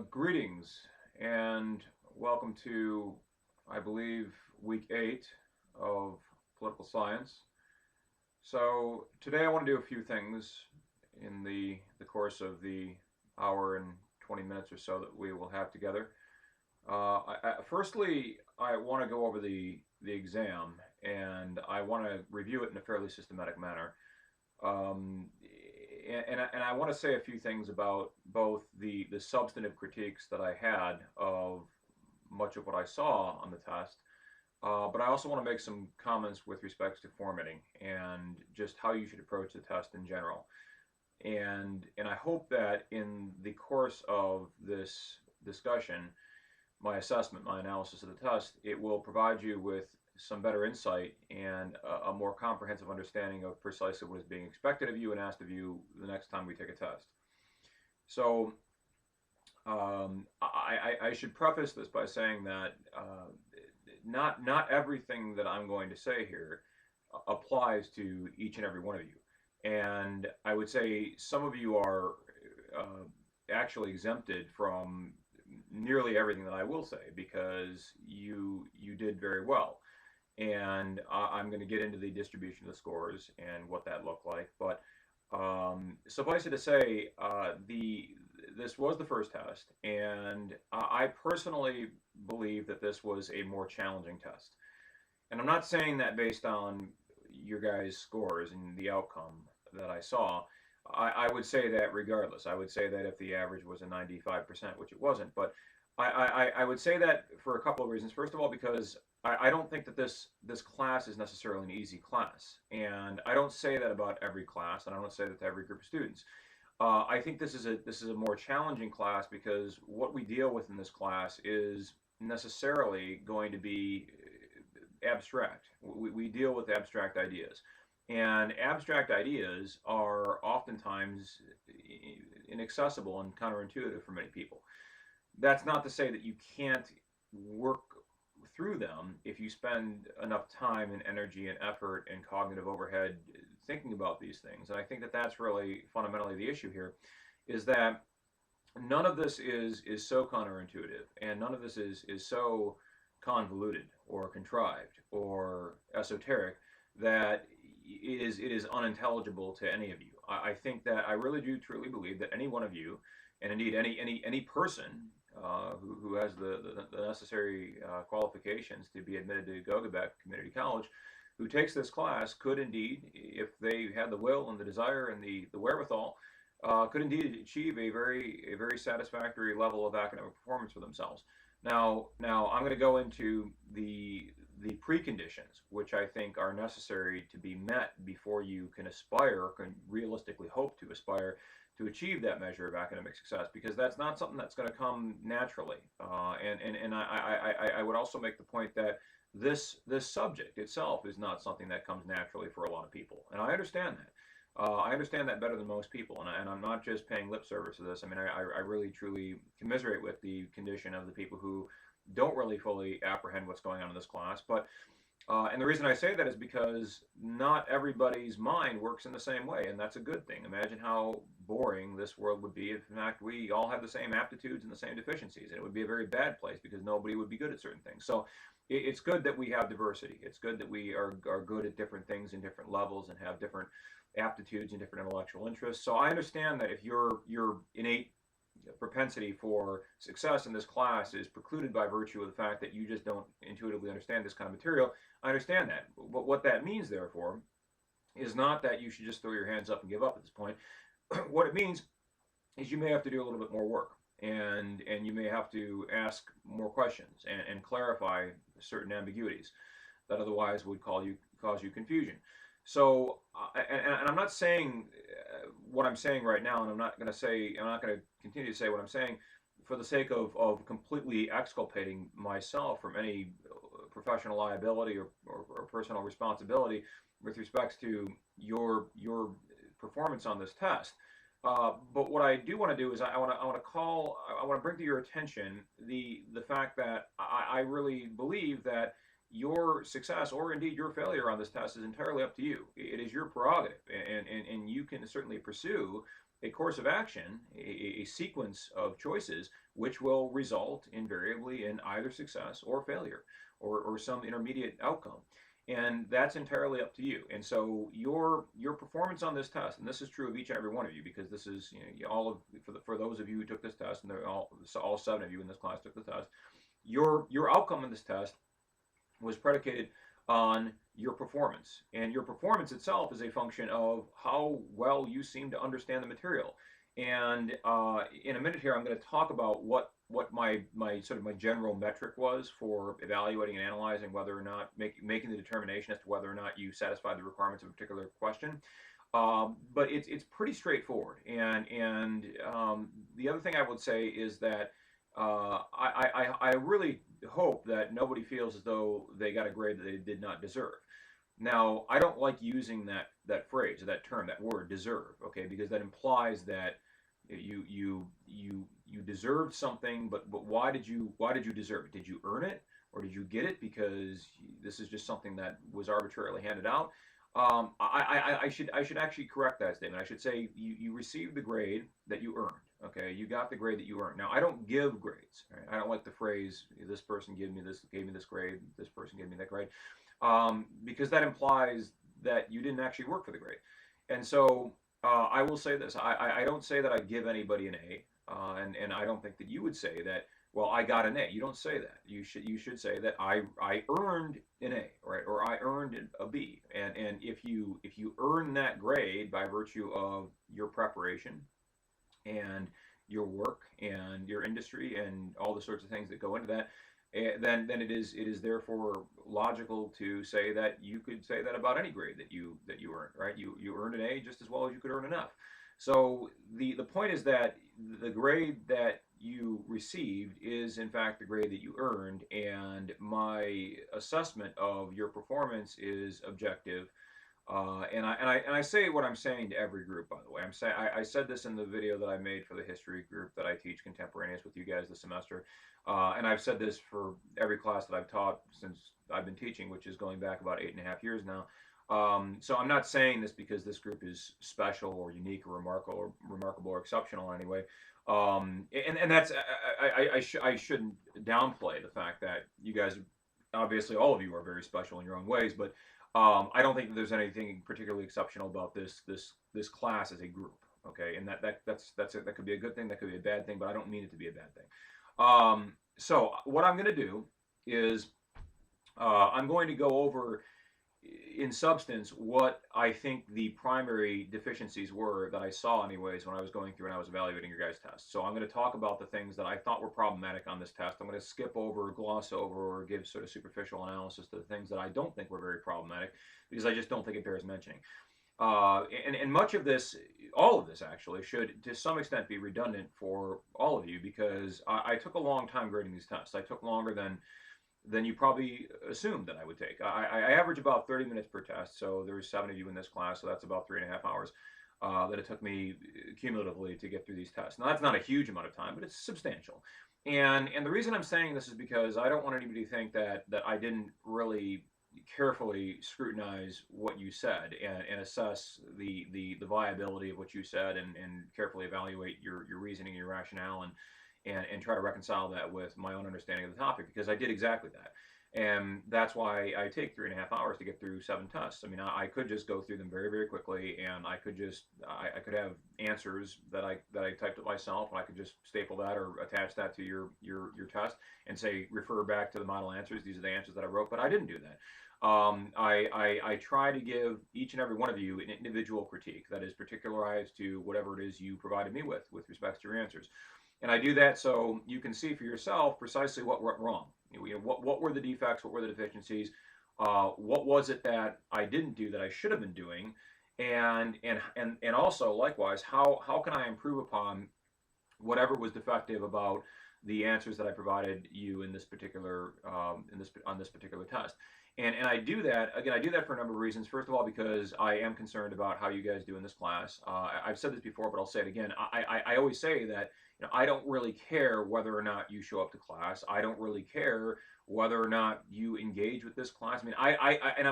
Greetings and welcome to, I believe, week 8 of political science. So today I want to do a few things in the course of the hour and 20 minutes or so that we will have together. Firstly, I want to go over the exam and I want to review it in a fairly systematic manner. Um, and I want to say a few things about both the substantive critiques that I had of much of what I saw on the test, but I also want to make some comments with respects to formatting and just how you should approach the test in general. And I hope that in the course of this discussion, my assessment, my analysis of the test, it will provide you with some better insight and a more comprehensive understanding of precisely what is being expected of you and asked of you the next time we take a test. So I should preface this by saying that not everything that I'm going to say here applies to each and every one of you. And I would say some of you are actually exempted from nearly everything that I will say because you did very well. And I'm going to get into the distribution of the scores and what that looked like. But suffice it to say, this was the first test, and I personally believe that this was a more challenging test. And I'm not saying that based on your guys' scores and the outcome that I saw. I would say that regardless. I would say that if the average was a 95%, which it wasn't, but I would say that for a couple of reasons. First of all, because I don't think that this class is necessarily an easy class, and I don't say that about every class, and I don't say that to every group of students. I think this is a more challenging class because what we deal with in this class is necessarily going to be abstract. We deal with abstract ideas, and abstract ideas are oftentimes inaccessible and counterintuitive for many people. That's not to say that you can't work through them if you spend enough time and energy and effort and cognitive overhead thinking about these things. And I think that that's really fundamentally the issue here, is that none of this is so counterintuitive, and none of this is so convoluted or contrived or esoteric that it is unintelligible to any of you. I think that I really do truly believe that any one of you, and indeed any person who has the necessary qualifications to be admitted to Gogabek Community College, who takes this class, could indeed, if they had the will and the desire and the wherewithal, could indeed achieve a very satisfactory level of academic performance for themselves. Now I'm going to go into the preconditions, which I think are necessary to be met before you can aspire, or can realistically hope to aspire to achieve that measure of academic success, because that's not something that's going to come naturally. And I would also make the point that this subject itself is not something that comes naturally for a lot of people, and I understand that. I understand that better than most people, and I'm not just paying lip service to this. I mean, I really truly commiserate with the condition of the people who don't really fully apprehend what's going on in this class. But and the reason I say that is because not everybody's mind works in the same way, and that's a good thing. Imagine how boring this world would be if, in fact, we all had the same aptitudes and the same deficiencies, and it would be a very bad place because nobody would be good at certain things. So it's good that we have diversity. It's good that we are good at different things in different levels and have different aptitudes and different intellectual interests. So I understand that if your innate propensity for success in this class is precluded by virtue of the fact that you just don't intuitively understand this kind of material, I understand that. But what that means, therefore, is not that you should just throw your hands up and give up at this point. What it means is you may have to do a little bit more work, and you may have to ask more questions and clarify certain ambiguities that otherwise would cause you confusion. So, and I'm not saying what I'm saying right now, and I'm not going to continue to say what I'm saying for the sake of completely exculpating myself from any professional liability or personal responsibility with respects to your performance on this test. But what I do want to do is I want to bring to your attention the fact that I really believe that your success or indeed your failure on this test is entirely up to you. It is your prerogative, and you can certainly pursue a course of action, a sequence of choices, which will result invariably in either success or failure, or some intermediate outcome. And that's entirely up to you. And so your performance on this test, and this is true of each and every one of you, because this is, all of, for those of you who took this test, and all 7 of you in this class took the test, your outcome in this test was predicated on your performance. And your performance itself is a function of how well you seem to understand the material. And in a minute here, I'm going to talk about what my sort of my general metric was for evaluating and analyzing whether or not making the determination as to whether or not you satisfy the requirements of a particular question. But it's pretty straightforward. And the other thing I would say is that I really hope that nobody feels as though they got a grade that they did not deserve. Now, I don't like using that phrase, or that term, that word, deserve, okay, because that implies that you deserved something, but why did you deserve it? Did you earn it, or did you get it because this is just something that was arbitrarily handed out? I should actually correct that statement. I should say you received the grade that you earned. Okay, you got the grade that you earned. Now, I don't give grades. Right? I don't like the phrase "this person gave me this grade, this person gave me that grade," because that implies that you didn't actually work for the grade. And so I will say this: I don't say that I give anybody an A, and I don't think that you would say that. Well, I got an A. You don't say that. You should say that I earned an A, right? Or I earned a B. And if you earn that grade by virtue of your preparation and your work and your industry and all the sorts of things that go into that, then it is therefore logical to say that you could say that about any grade that you earned, right? You earned an A just as well as you could earn an F. So the point is that the grade that you received is in fact the grade that you earned, and my assessment of your performance is objective. And I say what I'm saying to every group, by the way. I said this in the video that I made for the history group that I teach contemporaneous with you guys this semester, and I've said this for every class that I've taught since I've been teaching, which is going back about 8.5 years now. So I'm not saying this because this group is special or unique or remarkable or exceptional in any way. And that's I shouldn't downplay the fact that you guys, obviously all of you are very special in your own ways, but I don't think that there's anything particularly exceptional about this class as a group. Okay, and that could be a good thing, that could be a bad thing, but I don't mean it to be a bad thing. So what I'm going to do is I'm going to go over in substance what I think the primary deficiencies were that I saw anyways when I was going through and I was evaluating your guys' tests. So I'm going to talk about the things that I thought were problematic on this test. I'm going to skip over, gloss over, or give sort of superficial analysis to the things that I don't think were very problematic, because I just don't think it bears mentioning. And much of this, all of this actually, should to some extent be redundant for all of you, because I took a long time grading these tests. I took longer than you probably assumed that I would take. I average about 30 minutes per test, so there's 7 of you in this class, so that's about 3.5 hours that it took me cumulatively to get through these tests. Now, that's not a huge amount of time, but it's substantial. And the reason I'm saying this is because I don't want anybody to think that I didn't really carefully scrutinize what you said and assess the viability of what you said, and carefully evaluate your reasoning and your rationale, and try to reconcile that with my own understanding of the topic, because I did exactly that. And that's why I take 3.5 hours to get through 7 tests. I mean, I could just go through them very, very quickly, and I could I could have answers that I typed up myself, and I could just staple that or attach that to your test and say, refer back to the model answers. These are the answers that I wrote, but I didn't do that. I try to give each and every one of you an individual critique that is particularized to whatever it is you provided me with respect to your answers. And I do that so you can see for yourself precisely what went wrong. What were the defects? What were the deficiencies? What was it that I didn't do that I should have been doing? And also, likewise, how can I improve upon whatever was defective about the answers that I provided you in this particular on this particular test? And I do that, again, I do that for a number of reasons. First of all, because I am concerned about how you guys do in this class. I've said this before, but I'll say it again. I always say that I don't really care whether or not you show up to class. I don't really care whether or not you engage with this class. I mean,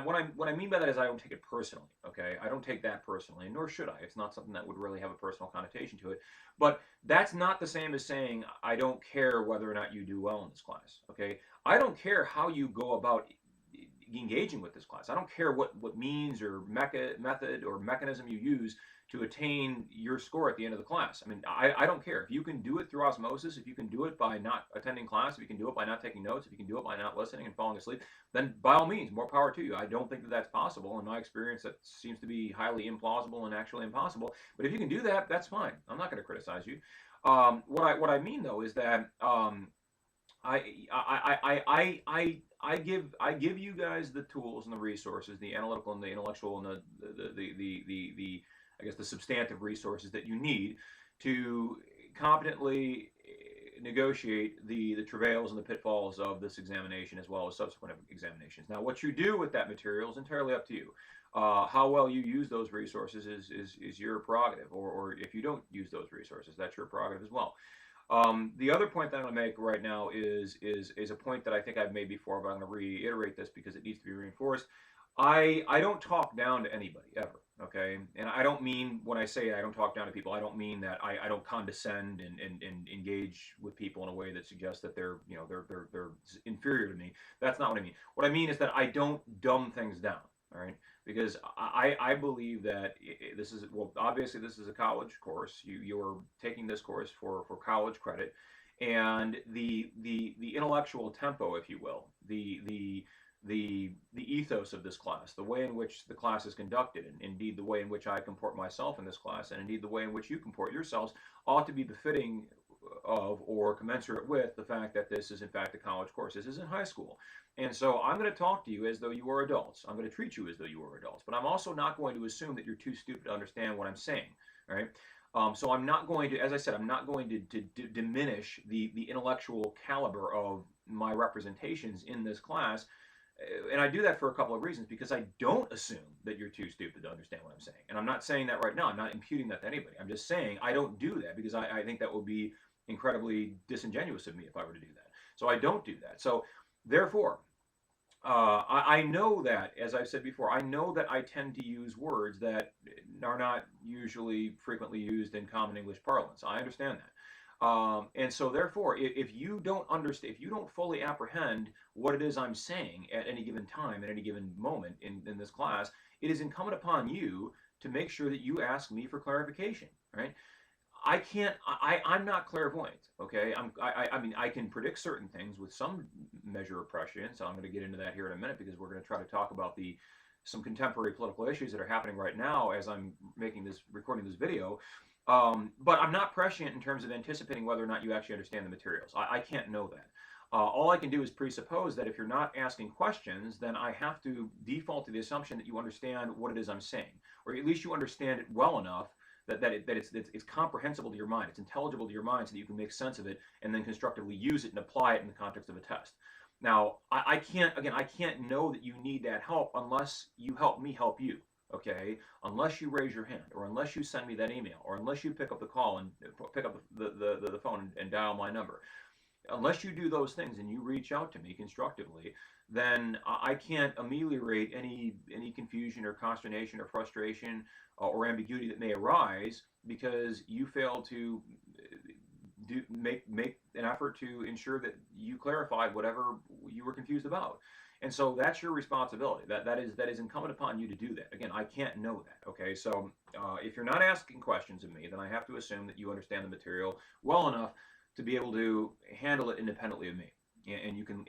what I mean by that is I don't take it personally. Okay, I don't take that personally, and nor should I. It's not something that would really have a personal connotation to it. But that's not the same as saying I don't care whether or not you do well in this class. Okay, I don't care how you go about engaging with this class. I don't care what means or method or mechanism you use to attain your score at the end of the class. I mean, I don't care. If you can do it through osmosis, if you can do it by not attending class, if you can do it by not taking notes, if you can do it by not listening and falling asleep, then by all means, more power to you. I don't think that that's possible. In my experience, that seems to be highly implausible and actually impossible. But if you can do that, that's fine. I'm not going to criticize you. What I mean though is that I give you guys the tools and the resources, the analytical and the intellectual and the I guess the substantive resources that you need to competently negotiate the travails and the pitfalls of this examination as well as subsequent examinations. Now, what you do with that material is entirely up to you. How well you use those resources is your prerogative, or if you don't use those resources, that's your prerogative as well. The other point that I'm going to make right now is a point that I think I've made before, but I'm going to reiterate this because it needs to be reinforced. I don't talk down to anybody ever. Okay, and I don't mean when I say I don't talk down to people, I don't mean that I don't condescend and engage with people in a way that suggests that they're inferior to me. That's not what I mean. What I mean is that I don't dumb things down. All right, because I believe that this is, well, obviously this is a college course. You're taking this course for college credit, and the intellectual tempo, if you will, the ethos of this class, the way in which the class is conducted, and indeed the way in which I comport myself in this class, and indeed the way in which you comport yourselves, ought to be befitting of or commensurate with the fact that this is in fact a college course. This isn't high school. And so I'm going to talk to you as though you are adults. I'm going to treat you as though you are adults. But I'm also not going to assume that you're too stupid to understand what I'm saying. All right. So I'm not going to, as I said, I'm not going to diminish the intellectual caliber of my representations in this class, and I do that for a couple of reasons, because I don't assume that you're too stupid to understand what I'm saying. And I'm not saying that right now. I'm not imputing that to anybody. I'm just saying I don't do that because I think that would be incredibly disingenuous of me if I were to do that. So I don't do that. So therefore, I know that, as I've said before, I know that I tend to use words that are not usually frequently used in common English parlance. I understand that. And so therefore, if you don't understand, if you don't fully apprehend what it is I'm saying at any given time, at any given moment in this class, it is incumbent upon you to make sure that you ask me for clarification, right? I can't, I'm not clairvoyant, okay? I mean, I can predict certain things with some measure of prescience. I'm going to get into that here in a minute because we're going to try to talk about some contemporary political issues that are happening right now as I'm recording this video. But I'm not prescient in terms of anticipating whether or not you actually understand the materials. I can't know that. All I can do is presuppose that if you're not asking questions, then I have to default to the assumption that you understand what it is I'm saying, or at least you understand it well enough that it's comprehensible to your mind, it's intelligible to your mind, so that you can make sense of it and then constructively use it and apply it in the context of a test. Now, I can't know that you need that help unless you help me help you. Okay, unless you raise your hand, or unless you send me that email, or unless you pick up the call and pick up the phone and dial my number. Unless you do those things and you reach out to me constructively, then I can't ameliorate any confusion or consternation or frustration or ambiguity that may arise because you fail to make an effort to ensure that you clarified whatever you were confused about. And so that's your responsibility. That is incumbent upon you to do that. Again, I can't know that. Okay, so if you're not asking questions of me, then I have to assume that you understand the material well enough to be able to handle it independently of me, and you can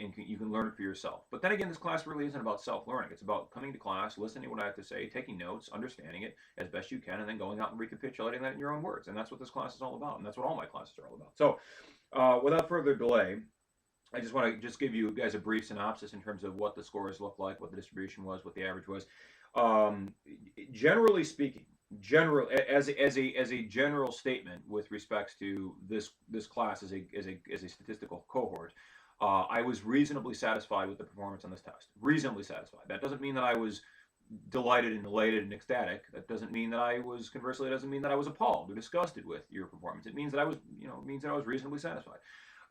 learn it for yourself. But then again, this class really isn't about self-learning. It's about coming to class, listening to what I have to say, taking notes, understanding it as best you can, and then going out and recapitulating that in your own words. And that's what this class is all about, and that's what all my classes are all about. So, without further delay, I just want to give you guys a brief synopsis in terms of what the scores look like, what the distribution was, what the average was. Generally speaking, as a general statement with respects to this class as a statistical cohort, I was reasonably satisfied with the performance on this test. Reasonably satisfied. That doesn't mean that I was delighted and elated and ecstatic. That doesn't mean that I was, conversely, it doesn't mean that I was appalled or disgusted with your performance. It means that I was, it means that I was reasonably satisfied.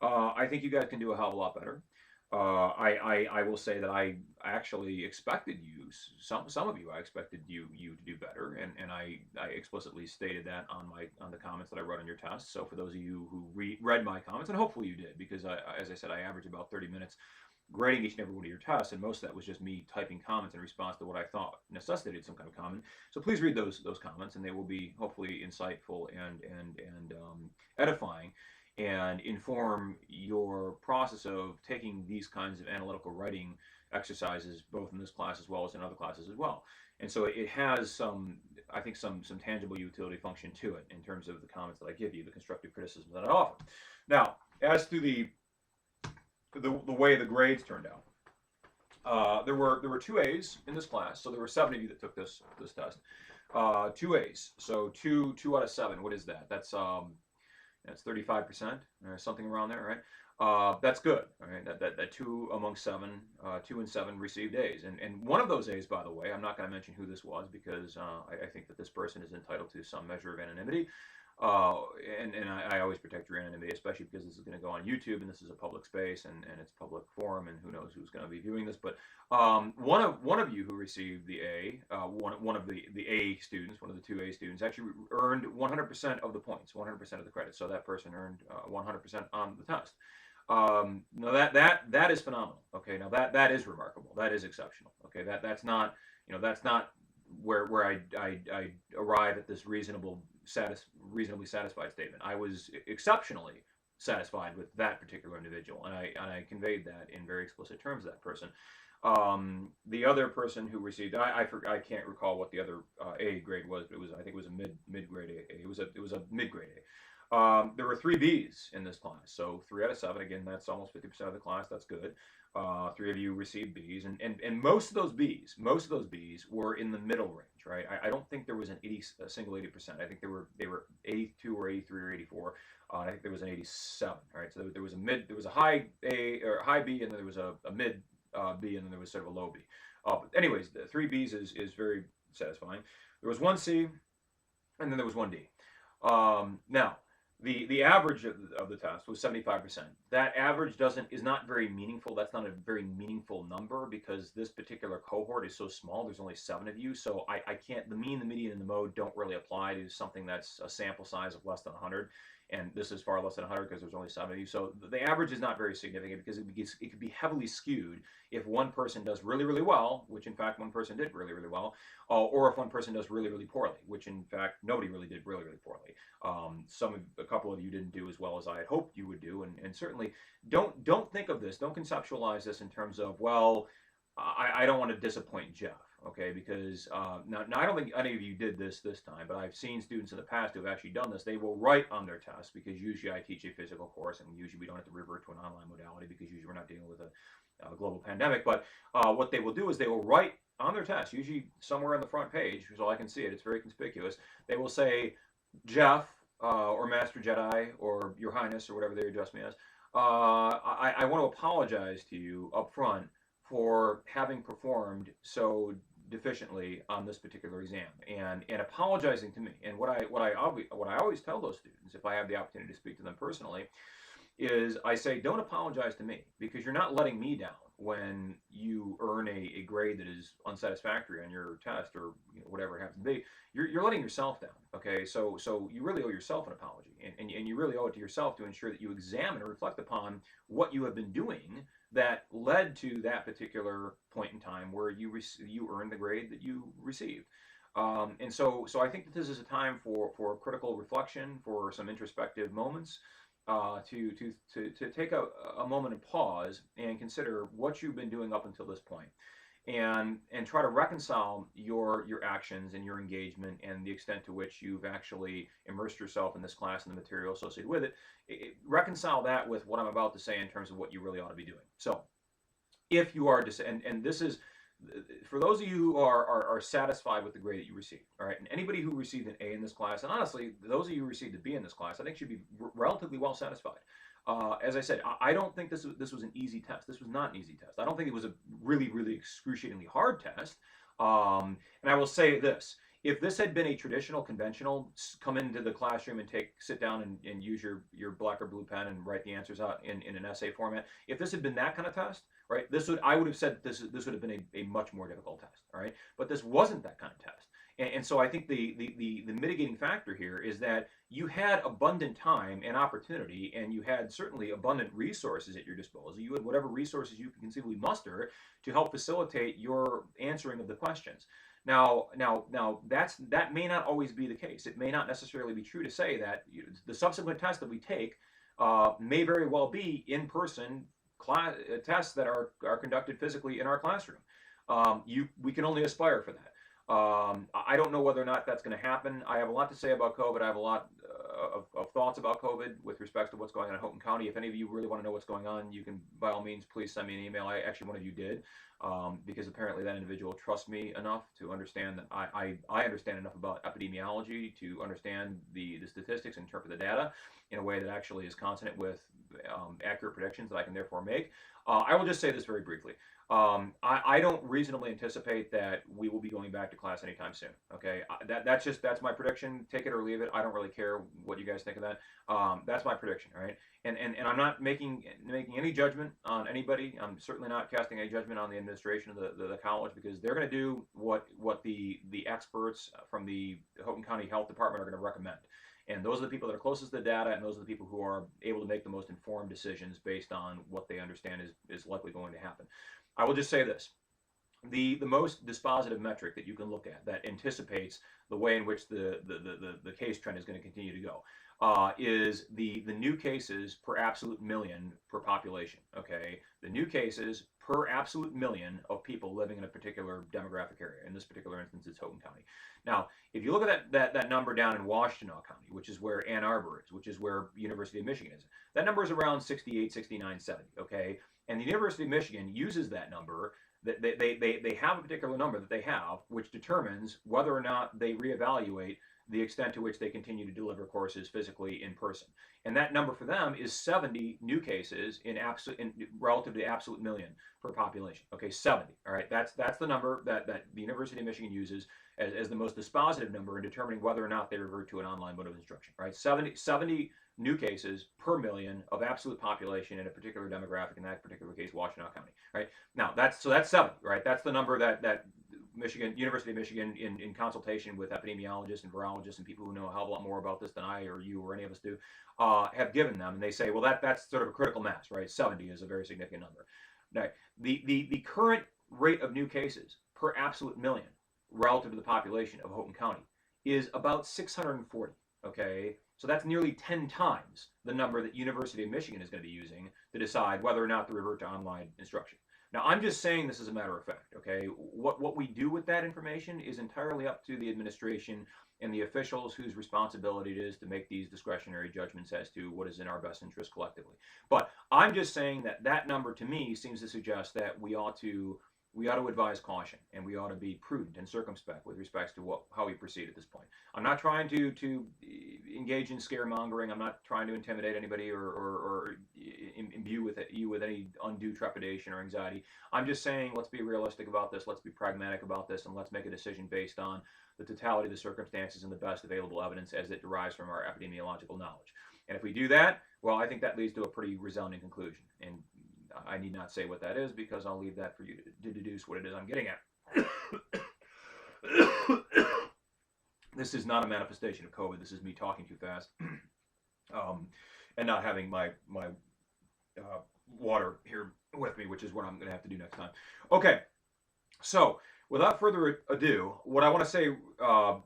I think you guys can do a hell of a lot better. I will say that I actually expected you, some of you, I expected you to do better, and I explicitly stated that on the comments that I wrote on your test. So for those of you who read my comments, and hopefully you did, because as I said, I average about 30 minutes grading each and every one of your tests, and most of that was just me typing comments in response to what I thought necessitated some kind of comment. So please read those comments, and they will be hopefully insightful and edifying, and inform your process of taking these kinds of analytical writing exercises, both in this class as well as in other classes as well. And so it has some, I think, some tangible utility function to it in terms of the comments that I give you, the constructive criticisms that I offer. Now, as to the way the grades turned out. There were two A's in this class, so there were 7 of you that took this test. 2 A's, so two out of 7. What is that? That's 35%, something around there, right? That's good. All right, that 2 among 7, 2 and 7 received A's, and one of those A's, by the way, I'm not going to mention who this was because I think that this person is entitled to some measure of anonymity. And I always protect your anonymity, especially because this is going to go on YouTube, and this is a public space, and it's public forum, and who knows who's going to be viewing this. But one of you who received the A, one of the A students, one of the 2 A students, actually earned 100% of the points, 100% of the credit. So that person earned 100% on the test. Now that is phenomenal. Okay, now that is remarkable. That is exceptional. Okay, that's not where I arrive at this reasonably satisfied statement. I was exceptionally satisfied with that particular individual, and I conveyed that in very explicit terms to that person. The other person who received, I can't recall what the other A grade was, but I think it was a mid grade A. It was a mid grade A. There were 3 B's in this class, so 3 out of 7. Again, that's almost 50% of the class. That's good. 3 of you received B's, and most of those B's were in the middle range, right? I don't think there was a single 80%. I think they were 82 or 83 or 84. I think there was an 87, right? So there was a high A or high B, and then there was a mid B, and then there was sort of a low B. But anyways, the 3 B's is very satisfying. There was 1 C, and then there was 1 D. Now, the average of the test was 75%. That average is not very meaningful. That's not a very meaningful number because this particular cohort is so small. There's only 7 of you, so I can't. The mean, the median, and the mode don't really apply to something that's a sample size of less than 100. And this is far less than 100 because there's only 7 of you. So the average is not very significant because it could be heavily skewed if one person does really, really well, which in fact one person did really, really well, or if one person does really, really poorly, which in fact nobody really did really, really poorly. A couple of you didn't do as well as I had hoped you would do, and certainly don't think of this, don't conceptualize this in terms of, well, I don't want to disappoint Jeff. Okay, because now I don't think any of you did this time, but I've seen students in the past who have actually done this. They will write on their tests because usually I teach a physical course, and usually we don't have to revert to an online modality because usually we're not dealing with a global pandemic. But what they will do is they will write on their test, usually somewhere on the front page, so I can see it. It's very conspicuous. They will say, Jeff or Master Jedi or Your Highness or whatever they address me as. I want to apologize to you up front for having performed so deficiently on this particular exam and apologizing to me. And what I always tell those students, if I have the opportunity to speak to them personally, is I say, don't apologize to me because you're not letting me down when you earn a grade that is unsatisfactory on your test or whatever it happens to be. You're letting yourself down. Okay, so you really owe yourself an apology, and you really owe it to yourself to ensure that you examine and reflect upon what you have been doing that led to that particular point in time where you earned the grade that you received. And so I think that this is a time for critical reflection, for some introspective moments, to take a moment and pause and consider what you've been doing up until this point, and try to reconcile your actions and your engagement and the extent to which you've actually immersed yourself in this class and the material associated with it. Reconcile that with what I'm about to say in terms of what you really ought to be doing. So if you are and this is for those of you who are satisfied with the grade that you received, all right, and anybody who received an A in this class, and honestly, those of you who received a B in this class, I think should be relatively well satisfied. As I said, I don't think this was an easy test. This was not an easy test. I don't think it was a really, really excruciatingly hard test. And I will say this. If this had been a traditional, conventional, come into the classroom and sit down and use your black or blue pen and write the answers out in an essay format, if this had been that kind of test, right, I would have said this would have been a much more difficult test, all right? But this wasn't that kind of test. And so I think the mitigating factor here is that you had abundant time and opportunity, and you had certainly abundant resources at your disposal. You had whatever resources you can conceivably muster to help facilitate your answering of the questions. Now, that may not always be the case. It may not necessarily be true to say that the subsequent tests that we take may very well be in-person tests that are conducted physically in our classroom. We can only aspire for that. I don't know whether or not that's going to happen. I have a lot to say about COVID. I have a lot of thoughts about COVID with respect to what's going on in Houghton County. If any of you really want to know what's going on, you can, by all means, please send me an email. Actually, one of you did, because apparently that individual trusts me enough to understand that I understand enough about epidemiology to understand the statistics and interpret the data in a way that actually is consonant with accurate predictions that I can therefore make. I will just say this very briefly. I don't reasonably anticipate that we will be going back to class anytime soon. Okay, that's my prediction. Take it or leave it. I don't really care what you guys think of that. That's my prediction, right? And I'm not making any judgment on anybody. I'm certainly not casting any judgment on the administration of the college, because they're going to do what the experts from the Houghton County Health Department are going to recommend. And those are the people that are closest to the data, and those are the people who are able to make the most informed decisions based on what they understand is likely going to happen. I will just say this. The most dispositive metric that you can look at that anticipates the way in which the case trend is going to continue to go is the new cases per absolute million per population. Okay, the new cases per absolute million of people living in a particular demographic area. In this particular instance, it's Houghton County. Now, if you look at that number down in Washtenaw County, which is where Ann Arbor is, which is where University of Michigan is, that number is around 68, 69, 70. Okay, and the University of Michigan uses that number. They have a particular number that they have, which determines whether or not they reevaluate the extent to which they continue to deliver courses physically in person. And that number for them is 70 new cases in relative to absolute million per population. Okay, 70. All right, that's the number that the University of Michigan uses as the most dispositive number in determining whether or not they revert to an online mode of instruction. Right, 70 new cases per million of absolute population in a particular demographic, in that particular case, Washtenaw County. Right, now that's 70. Right, that's the number that University of Michigan, in consultation with epidemiologists and virologists and people who know a hell of a lot more about this than I or you or any of us do, have given them. And they say, well, that's sort of a critical mass, right? 70 is a very significant number. Now, the current rate of new cases per absolute million relative to the population of Houghton County is about 640, okay? So that's nearly 10 times the number that University of Michigan is going to be using to decide whether or not to revert to online instruction. Now, I'm just saying this as a matter of fact, okay? What we do with that information is entirely up to the administration and the officials whose responsibility it is to make these discretionary judgments as to what is in our best interest collectively. But I'm just saying that number to me seems to suggest that we ought to advise caution, and we ought to be prudent and circumspect with respects to how we proceed at this point. I'm not trying to engage in scaremongering. I'm not trying to intimidate anybody or imbue you with any undue trepidation or anxiety. I'm just saying, let's be realistic about this, let's be pragmatic about this, and let's make a decision based on the totality of the circumstances and the best available evidence as it derives from our epidemiological knowledge. And if we do that, well, I think that leads to a pretty resounding conclusion. And I need not say what that is, because I'll leave that for you to deduce what it is I'm getting at. This is not a manifestation of COVID. This is me talking too fast and not having my water here with me, which is what I'm going to have to do next time. Okay, so without further ado, what I want to say, I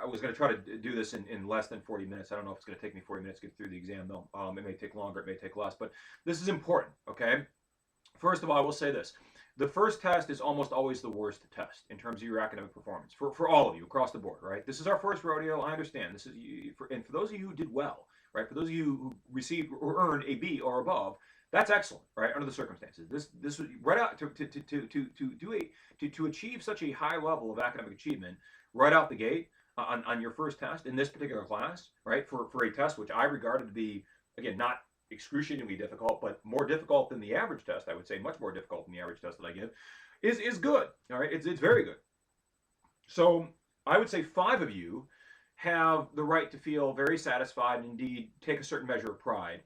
was going to try to do this in less than 40 minutes. I don't know if it's going to take me 40 minutes to get through the exam, though. It may take longer, it may take less, but this is important, okay? First of all, I will say this. The first test is almost always the worst test in terms of your academic performance for all of you across the board, right? This is our first rodeo. I understand. This is and for those of you who did well, right? For those of you who received or earned a B or above, that's excellent, right? Under the circumstances, this was right out to achieve such a high level of academic achievement right out the gate on your first test in this particular class, right? For a test which I regarded to be, again, not excruciatingly difficult, but more difficult than the average test, I would say, much more difficult than the average test that I give. is good. All right, it's very good. So I would say 5 of you have the right to feel very satisfied and indeed take a certain measure of pride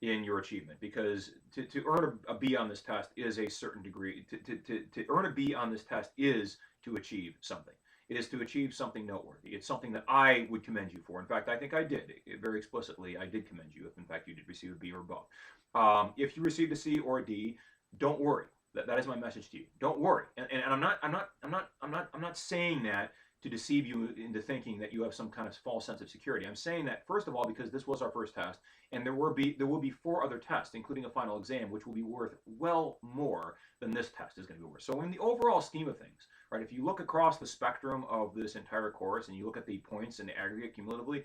in your achievement, because to earn a B on this test is a certain degree. To earn a B on this test is to achieve something. It is to achieve something noteworthy. It's something that I would commend you for. In fact, I think I did. Very explicitly, I did commend you if, in fact, you did receive a B or above. If you received a C or a D, don't worry. That is my message to you. Don't worry. And I'm not saying that to deceive you into thinking that you have some kind of false sense of security. I'm saying that first of all because this was our first test, and there will be 4 other tests, including a final exam, which will be worth well more than this test is going to be worth. So in the overall scheme of things, right, if you look across the spectrum of this entire course and you look at the points in the aggregate cumulatively,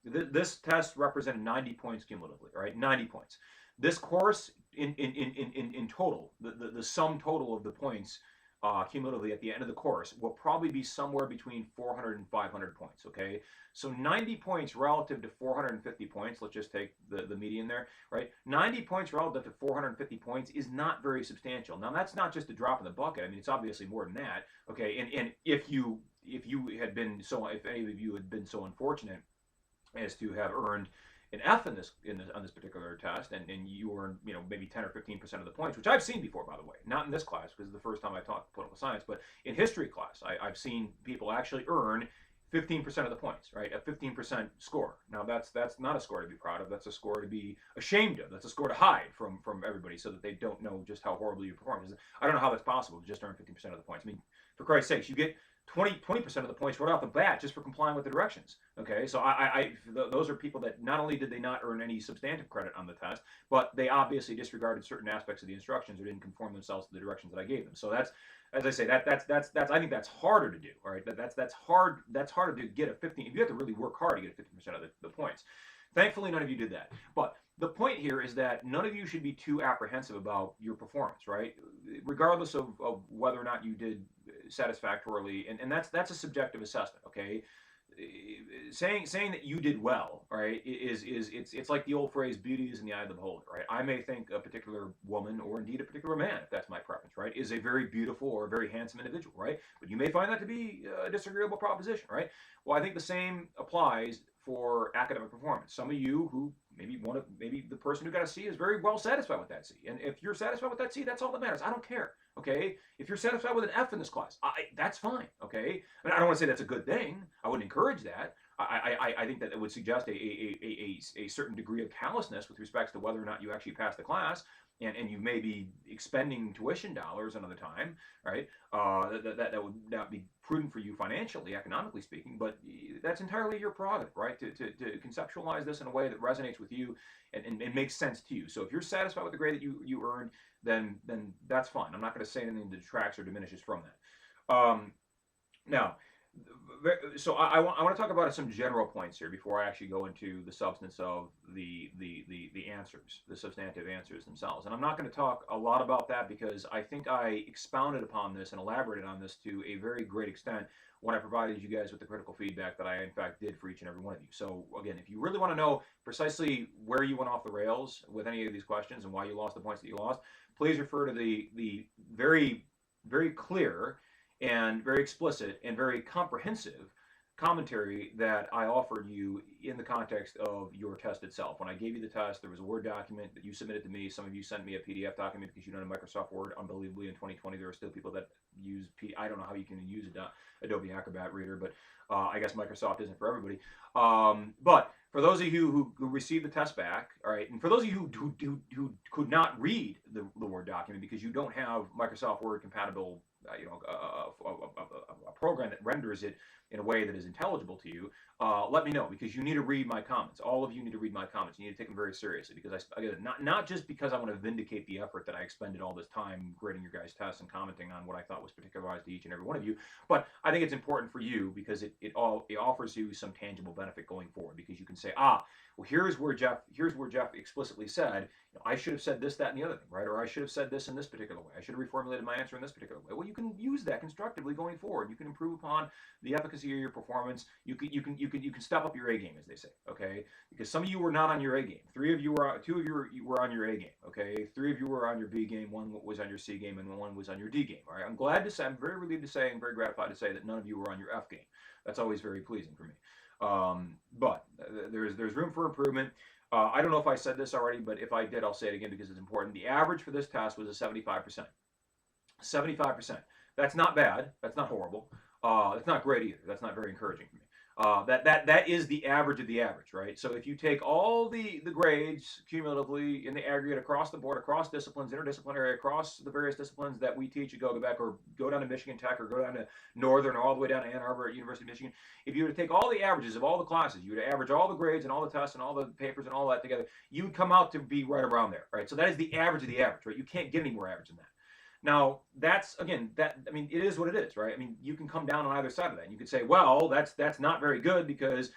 this test represented 90 points cumulatively, right? 90 points. This course in total, the sum total of the points cumulatively at the end of the course will probably be somewhere between 400 and 500 points. Okay, so 90 points relative to 450 points. Let's just take the median there, right? 90 points relative to 450 points is not very substantial. Now that's not just a drop in the bucket. I mean, it's obviously more than that. Okay, and if any of you had been so unfortunate as to have earned an F on this particular test, and you earn maybe 10 or 15% of the points, which I've seen before, by the way, not in this class because it's the first time I taught political science, but in history class, I've seen people actually earn 15% of the points, right? A 15% score. Now that's not a score to be proud of. That's a score to be ashamed of. That's a score to hide from everybody so that they don't know just how horribly you performed. I don't know how that's possible to just earn 15% of the points. I mean, for Christ's sakes, you get 20% of the points right off the bat just for complying with the directions. Okay, so those are people that not only did they not earn any substantive credit on the test, but they obviously disregarded certain aspects of the instructions or didn't conform themselves to the directions that I gave them. So that's, as I say, that's I think that's harder to do. All right, that's hard. That's harder to get a 15. You have to really work hard to get 15% of the points. Thankfully, none of you did that. But the point here is that none of you should be too apprehensive about your performance, right? Regardless of whether or not you did satisfactorily, and that's a subjective assessment, okay? Saying that you did well, right, it's like the old phrase, beauty is in the eye of the beholder, right? I may think a particular woman, or indeed a particular man, if that's my preference, right, is a very beautiful or a very handsome individual, right? But you may find that to be a disagreeable proposition, right? Well, I think the same applies for academic performance. Some of you who maybe the person who got a C is very well satisfied with that C, and if you're satisfied with that C, that's all that matters. I don't care. Okay, if you're satisfied with an F in this class, that's fine. Okay, I mean, I don't want to say that's a good thing. I wouldn't encourage that. I think that it would suggest a certain degree of callousness with respect to whether or not you actually pass the class, and you may be expending tuition dollars another time, right? That would not be prudent for you financially, economically speaking, but that's entirely your prerogative, right? To conceptualize this in a way that resonates with you and makes sense to you. So if you're satisfied with the grade that you earned, then that's fine. I'm not going to say anything that detracts or diminishes from that. Now, so I want to talk about some general points here before I actually go into the substance of the answers, the substantive answers themselves. And I'm not going to talk a lot about that because I think I expounded upon this and elaborated on this to a very great extent when I provided you guys with the critical feedback that I in fact did for each and every one of you. So again, if you really want to know precisely where you went off the rails with any of these questions and why you lost the points that you lost, please refer to the very, very clear and very explicit and very comprehensive commentary that I offered you in the context of your test itself. When I gave you the test, there was a Word document that you submitted to me. Some of you sent me a PDF document because you don't have Microsoft Word. Unbelievably, in 2020, there are still people that use I don't know how you can use Adobe Acrobat Reader, but I guess Microsoft isn't for everybody. But for those of you who received the test back, all right, and for those of you who could not read the Word document because you don't have Microsoft Word compatible a program that renders it in a way that is intelligible to you, let me know, because you need to read my comments. All of you need to read my comments. You need to take them very seriously, because again, not just because I want to vindicate the effort that I expended all this time grading your guys' tests and commenting on what I thought was particularized to each and every one of you, but I think it's important for you because it offers you some tangible benefit going forward, because you can say, well, here's where Jeff explicitly said, I should have said this, that, and the other thing, right? Or I should have said this in this particular way. I should have reformulated my answer in this particular way. Well, you can use that constructively going forward. You can improve upon the efficacy of your performance. You can step up your A game, as they say. Okay, because some of you were not on your A game. Two of you were on your A game. Okay, three of you were on your B game. One was on your C game, and one was on your D game. All right. I'm glad to say, I'm very relieved to say, and very gratified to say that none of you were on your F game. That's always very pleasing for me. But there's room for improvement. I don't know if I said this already, but if I did, I'll say it again because it's important. The average for this test was a 75%. 75%. That's not bad. That's not horrible. That's not great either. That's not very encouraging for me. That is the average of the average, right? So if you take all the grades cumulatively in the aggregate across the board, across disciplines, interdisciplinary, across the various disciplines that we teach at Quebec, or go down to Michigan Tech, or go down to Northern, or all the way down to Ann Arbor at University of Michigan, if you were to take all the averages of all the classes, you would average all the grades and all the tests and all the papers and all that together, you would come out to be right around there, right? So that is the average of the average, right? You can't get any more average than that. Now, that's, again, I mean, it is what it is, right? I mean, you can come down on either side of that. And you could say, well, that's not very good because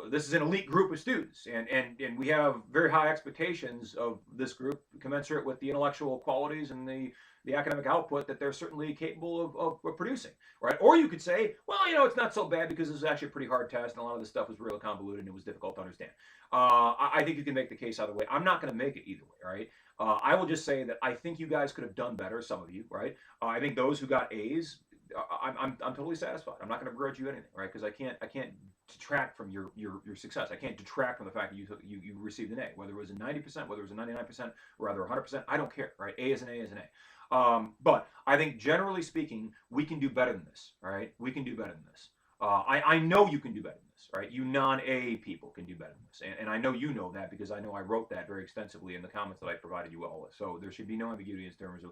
this is an elite group of students, and we have very high expectations of this group, commensurate with the intellectual qualities and the academic output that they're certainly capable of producing, right? Or you could say, well, it's not so bad because this is actually a pretty hard test, and a lot of this stuff was really convoluted and it was difficult to understand. I think you can make the case either way. I'm not going to make it either way, right? I will just say that I think you guys could have done better, some of you, right? I think those who got A's, I'm totally satisfied. I'm not going to begrudge you anything, right? Because I can't detract from your success. I can't detract from the fact that you received an A, whether it was a 90%, whether it was a 99%, or rather 100%. I don't care, right? A is an A is an A. But I think generally speaking, we can do better than this, right? We can do better than this. I know you can do better than this, right? You non-A people can do better than this. And I know you know that because I know I wrote that very extensively in the comments that I provided you all with. So there should be no ambiguity in terms of,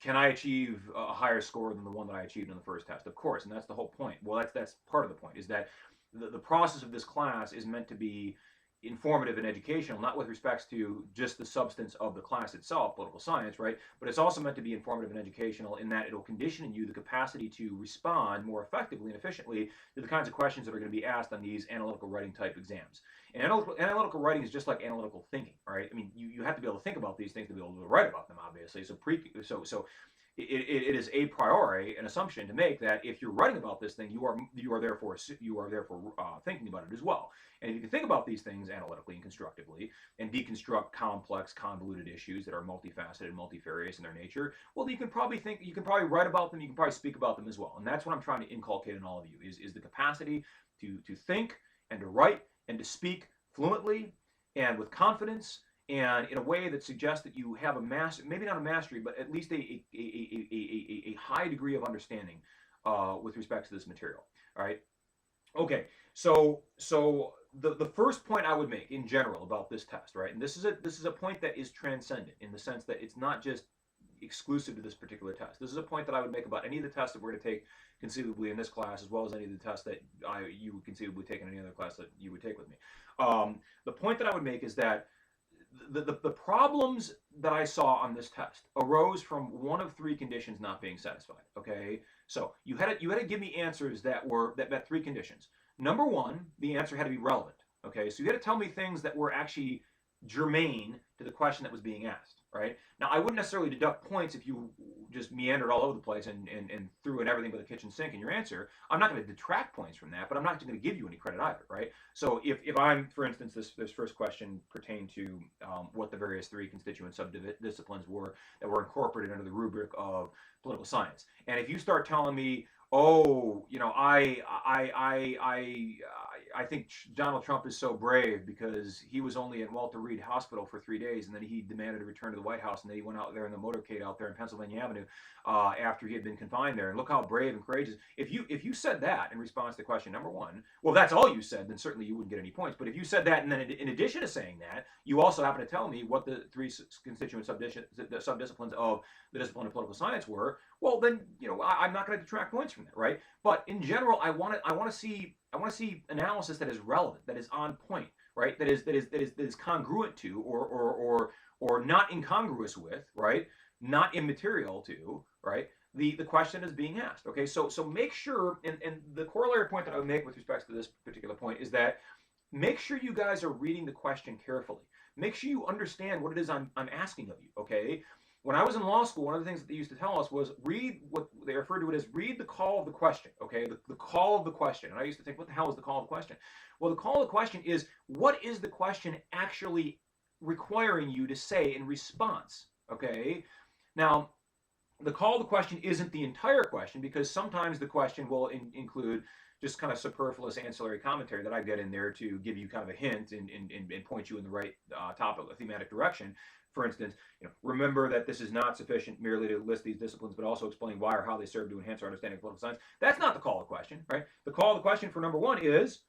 can I achieve a higher score than the one that I achieved in the first test? Of course, and that's the whole point. Well, that's part of the point, is that the process of this class is meant to be informative and educational, not with respects to just the substance of the class itself, political science, right? But it's also meant to be informative and educational in that it'll condition in you the capacity to respond more effectively and efficiently to the kinds of questions that are going to be asked on these analytical writing type exams. And analytical writing is just like analytical thinking, right? I mean, you have to be able to think about these things to be able to write about them, obviously. So it is a priori an assumption to make that if you're writing about this thing, you are therefore thinking about it as well. And if you can think about these things analytically and constructively, and deconstruct complex, convoluted issues that are multifaceted, multifarious in their nature, well, you can probably write about them, you can probably speak about them as well. And that's what I'm trying to inculcate in all of you is the capacity to think and to write and to speak fluently and with confidence, and in a way that suggests that you have maybe not a mastery, but at least a high degree of understanding with respect to this material. All right. Okay. So the first point I would make in general about this test, right, and this is a point that is transcendent in the sense that it's not just exclusive to this particular test. This is a point that I would make about any of the tests that we're going to take conceivably in this class, as well as any of the tests that you would conceivably take in any other class that you would take with me. The point that I would make is that the problems that I saw on this test arose from one of three conditions not being satisfied. Okay, so you had to give me answers that met three conditions. Number one, the answer had to be relevant. Okay, so you had to tell me things that were actually germane to the question that was being asked. Right now, I wouldn't necessarily deduct points if you just meandered all over the place and threw in everything but the kitchen sink in your answer. I'm not going to detract points from that, but I'm not going to give you any credit either, right? So if I'm, for instance, this first question pertained to what the various three constituent subdisciplines were that were incorporated under the rubric of political science, and if you start telling me, oh, I think Donald Trump is so brave because he was only in Walter Reed Hospital for 3 days, and then he demanded to return to the White House, and then he went out there in the motorcade out there in Pennsylvania Avenue after he had been confined there. And look how brave and courageous. If you said that in response to question number one, well, that's all you said, then certainly you wouldn't get any points. But if you said that, and then in addition to saying that, you also happen to tell me what the three constituent subdisciplines of the discipline of political science were, well, then I'm not going to detract points from that, right? But in general, I want to see analysis that is relevant, that is on point, right? That is congruent to, or not incongruous with, right? Not immaterial to, right? The question is being asked. Okay, so make sure, and the corollary point that I would make with respect to this particular point is that make sure you guys are reading the question carefully. Make sure you understand what it is I'm asking of you. Okay. when I was in law school, one of the things that they used to tell us was read what they referred to it as read the call of the question, okay? The call of the question. And I used to think, what the hell is the call of the question? Well, the call of the question is, what is the question actually requiring you to say in response, okay? Now, the call of the question isn't the entire question, because sometimes the question will include just kind of superfluous ancillary commentary that I get in there to give you kind of a hint and point you in the right topic, a thematic direction. For instance, remember that this is not sufficient merely to list these disciplines, but also explain why or how they serve to enhance our understanding of political science. That's not the call of the question, right? The call of the question for number one is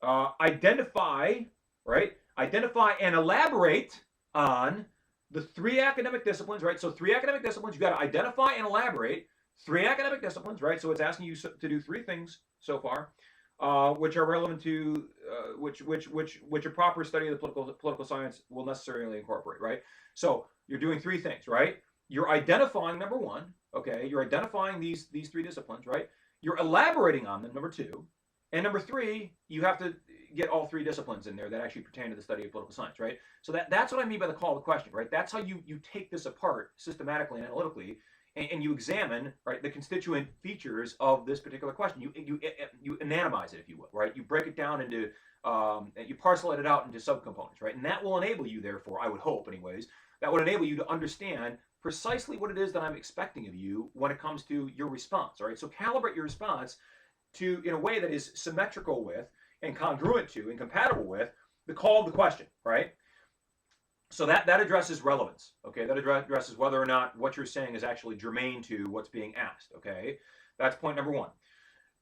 identify, right? Identify and elaborate on the three academic disciplines, right? So three academic disciplines, you got to identify and elaborate three academic disciplines, right? So it's asking you to do three things so far, which are relevant to which a proper study of the political science will necessarily incorporate, right? So you're doing three things, right? You're identifying number one, okay? You're identifying these three disciplines, right? You're elaborating on them, number two, and number three, you have to get all three disciplines in there that actually pertain to the study of political science, right? So that's what I mean by the call to question, right? That's how you take this apart systematically and analytically, and you examine, right, the constituent features of this particular question. You anatomize it, if you will, right? You break it down into, you parcel it out into subcomponents, right? And that will enable you, therefore, I would hope, anyways, that would enable you to understand precisely what it is that I'm expecting of you when it comes to your response, all right? So calibrate your response to in a way that is symmetrical with and congruent to and compatible with the call of the question, right? So that addresses relevance, okay? That addresses whether or not what you're saying is actually germane to what's being asked, okay? That's point number one.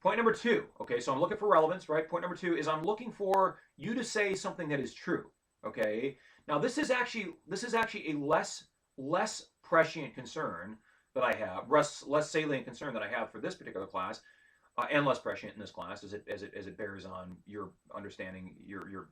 Point number two, okay, so I'm looking for relevance, right? Point number two is I'm looking for you to say something that is true, okay? Now this is actually a less prescient concern that I have, less salient concern that I have for this particular class, and less prescient in this class as it bears on your understanding, your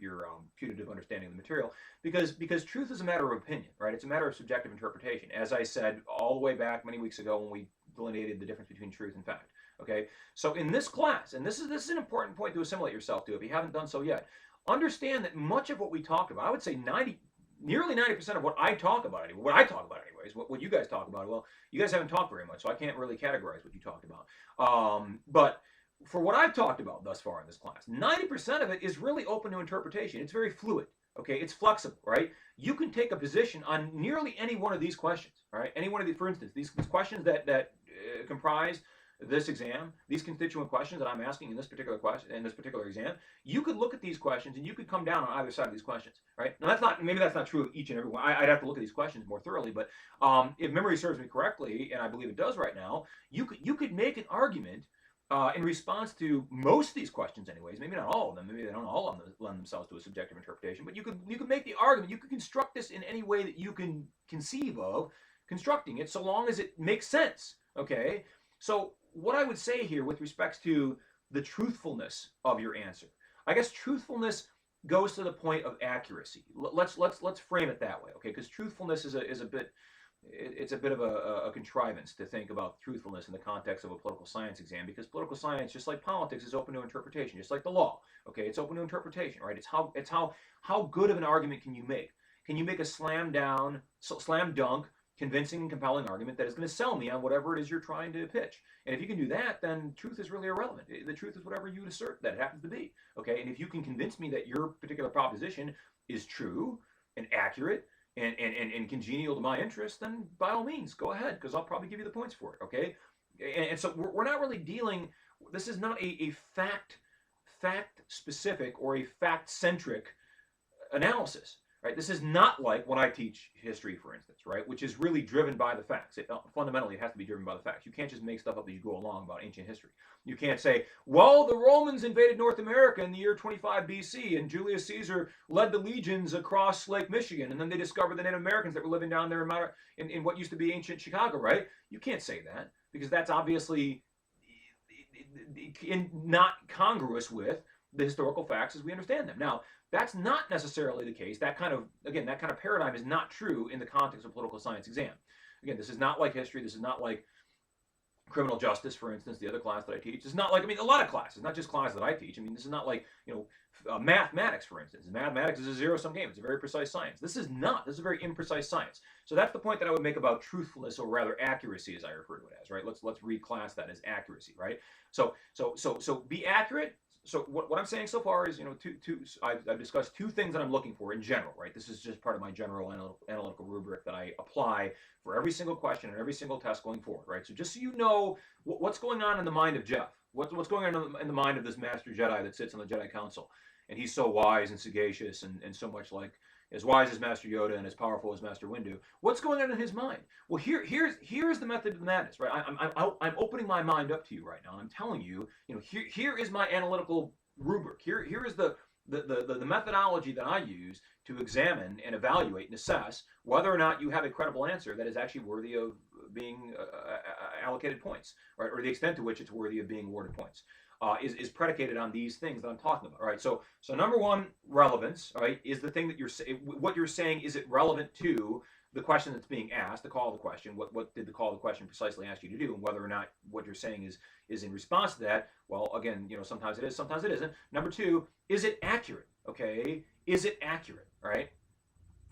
putative understanding of the material, because truth is a matter of opinion, right? It's a matter of subjective interpretation, as I said all the way back many weeks ago when we delineated the difference between truth and fact. Okay, so in this class, and this is an important point to assimilate yourself to if you haven't done so yet, understand that much of what we talked about, I would say nearly 90% of what I talk about anyways, what you guys talk about, well, you guys haven't talked very much, so I can't really categorize what you talked about. But for what I've talked about thus far in this class, 90% of it is really open to interpretation. It's very fluid, okay? It's flexible, right? You can take a position on nearly any one of these questions, all right? Any one of these, for instance, these questions that comprise this exam, these constituent questions that I'm asking in this particular exam, you could look at these questions and you could come down on either side of these questions, right? Now maybe that's not true of each and every one. I'd have to look at these questions more thoroughly, but if memory serves me correctly, and I believe it does right now, you could make an argument in response to most of these questions, anyways. Maybe not all of them. Maybe they don't all lend themselves to a subjective interpretation. But you could make the argument. You could construct this in any way that you can conceive of constructing it, so long as it makes sense. Okay. So what I would say here with respect to the truthfulness of your answer, I guess truthfulness goes to the point of accuracy. Let's frame it that way, okay? Because truthfulness is a bit of a contrivance to think about truthfulness in the context of a political science exam, because political science, just like politics, is open to interpretation, just like the law. Okay, it's open to interpretation, right? It's how good of an argument can you make? Can you make a slam dunk, convincing and compelling argument that is going to sell me on whatever it is you're trying to pitch? And if you can do that, then truth is really irrelevant. The truth is whatever you assert that it happens to be. Okay, and if you can convince me that your particular proposition is true and accurate and congenial to my interest, then by all means, go ahead, because I'll probably give you the points for it, okay? And so we're not really dealing, this is not a fact-specific or a fact-centric analysis, right? This is not like when I teach history, for instance, right, which is really driven by the facts. Fundamentally, it has to be driven by the facts. You can't just make stuff up as you go along about ancient history. You can't say, well, the Romans invaded North America in the year 25 BC, and Julius Caesar led the legions across Lake Michigan, and then they discovered the Native Americans that were living down there in what used to be ancient Chicago, right? You can't say that, because that's obviously not congruous with the historical facts as we understand them. Now, that's not necessarily the case. That kind of paradigm is not true in the context of a political science exam. Again, this is not like history. This is not like criminal justice, for instance, the other class that I teach, is not like, I mean, a lot of classes, not just classes that I teach. I mean, this is not like, mathematics, for instance. Mathematics is a zero-sum game. It's a very precise science. This is not. This is a very imprecise science. So that's the point that I would make about truthfulness, or rather accuracy, as I refer to it as, right? Let's reclass that as accuracy, right? So be accurate. So what I'm saying so far is, I've discussed two things that I'm looking for in general, right? This is just part of my general analytical rubric that I apply for every single question and every single test going forward, right? So just so you know what's going on in the mind of Jeff, what's going on in the mind of this master Jedi that sits on the Jedi Council, and he's so wise and sagacious and so much like as wise as Master Yoda and as powerful as Master Windu. What's going on in his mind? Well, here's the method of the madness, right? I'm opening my mind up to you right now, and I'm telling you, here is my analytical rubric. Here is the methodology that I use to examine and evaluate and assess whether or not you have a credible answer that is actually worthy of being allocated points, right? Or the extent to which it's worthy of being awarded points. Is predicated on these things that I'm talking about. All right. So number one, relevance. All right, is the thing that what you're saying, is it relevant to the question that's being asked, the call of the question? What did the call of the question precisely ask you to do, and whether or not what you're saying is in response to that? Well, again, sometimes it is, sometimes it isn't. Number two, is it accurate? Okay, is it accurate? All right,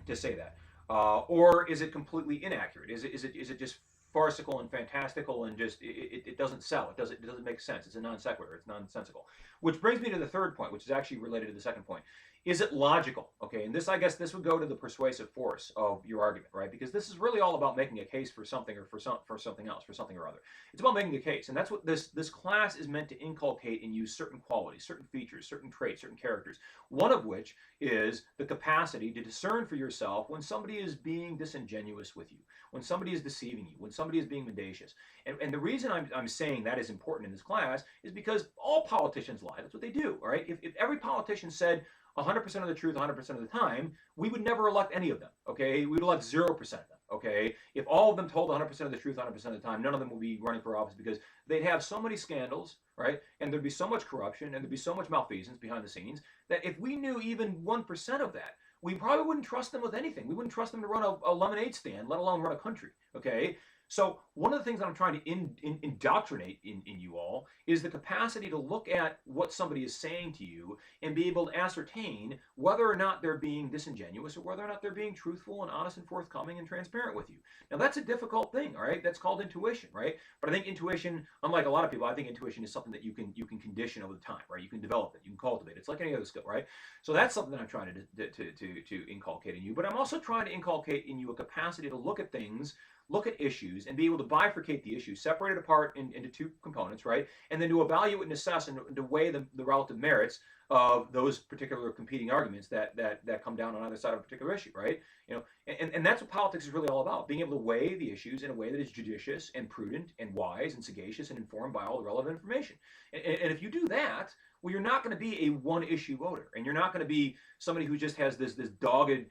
to say that, or is it completely inaccurate? Is it just farcical and fantastical and just it doesn't sell. It doesn't make sense. It's a non sequitur. It's nonsensical. Which brings me to the third point, which is actually related to the second point. Is it logical? Okay, and I guess this would go to the persuasive force of your argument, right? Because this is really all about making a case for something, or for something else, for something or other. It's about making a case, and that's what this class is meant to inculcate in you: certain qualities, certain features, certain traits, certain characters. One of which is the capacity to discern for yourself when somebody is being disingenuous with you, when somebody is deceiving you, when somebody is being mendacious. And the reason I'm saying that is important in this class is because all politicians lie. That's what they do, all right? If every politician said 100% of the truth 100% of the time, we would never elect any of them, okay? We would elect 0% of them, okay? If all of them told 100% of the truth 100% of the time, none of them would be running for office, because they'd have so many scandals, right? And there'd be so much corruption, and there'd be so much malfeasance behind the scenes, that if we knew even 1% of that, we probably wouldn't trust them with anything. We wouldn't trust them to run a lemonade stand, let alone run a country, okay? So one of the things that I'm trying to indoctrinate in you all is the capacity to look at what somebody is saying to you and be able to ascertain whether or not they're being disingenuous, or whether or not they're being truthful and honest and forthcoming and transparent with you. Now, that's a difficult thing, all right? That's called intuition, right? But I think intuition, unlike a lot of people, I think intuition is something that you can condition over time, right? You can develop it, you can cultivate it. It's like any other skill, right? So that's something that I'm trying to inculcate in you. But I'm also trying to inculcate in you a capacity to look at things, look at issues, and be able to bifurcate the issues, separate it apart into two components, right? And then to evaluate and assess and to weigh the relative merits of those particular competing arguments that come down on either side of a particular issue, right? And that's what politics is really all about: being able to weigh the issues in a way that is judicious and prudent and wise and sagacious and informed by all the relevant information. And if you do that, well, you're not going to be a one-issue voter, and you're not going to be somebody who just has this dogged,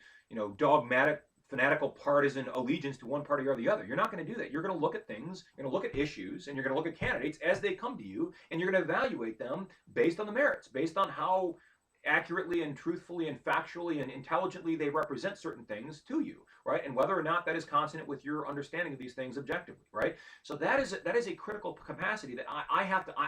dogmatic, fanatical, partisan allegiance to one party or the other. You're not going to do that. You're going to look at things, you're going to look at issues, and you're going to look at candidates as they come to you, and you're going to evaluate them based on the merits, based on how accurately and truthfully and factually and intelligently they represent certain things to you, right? And whether or not that is consonant with your understanding of these things objectively, right? So that is a critical capacity that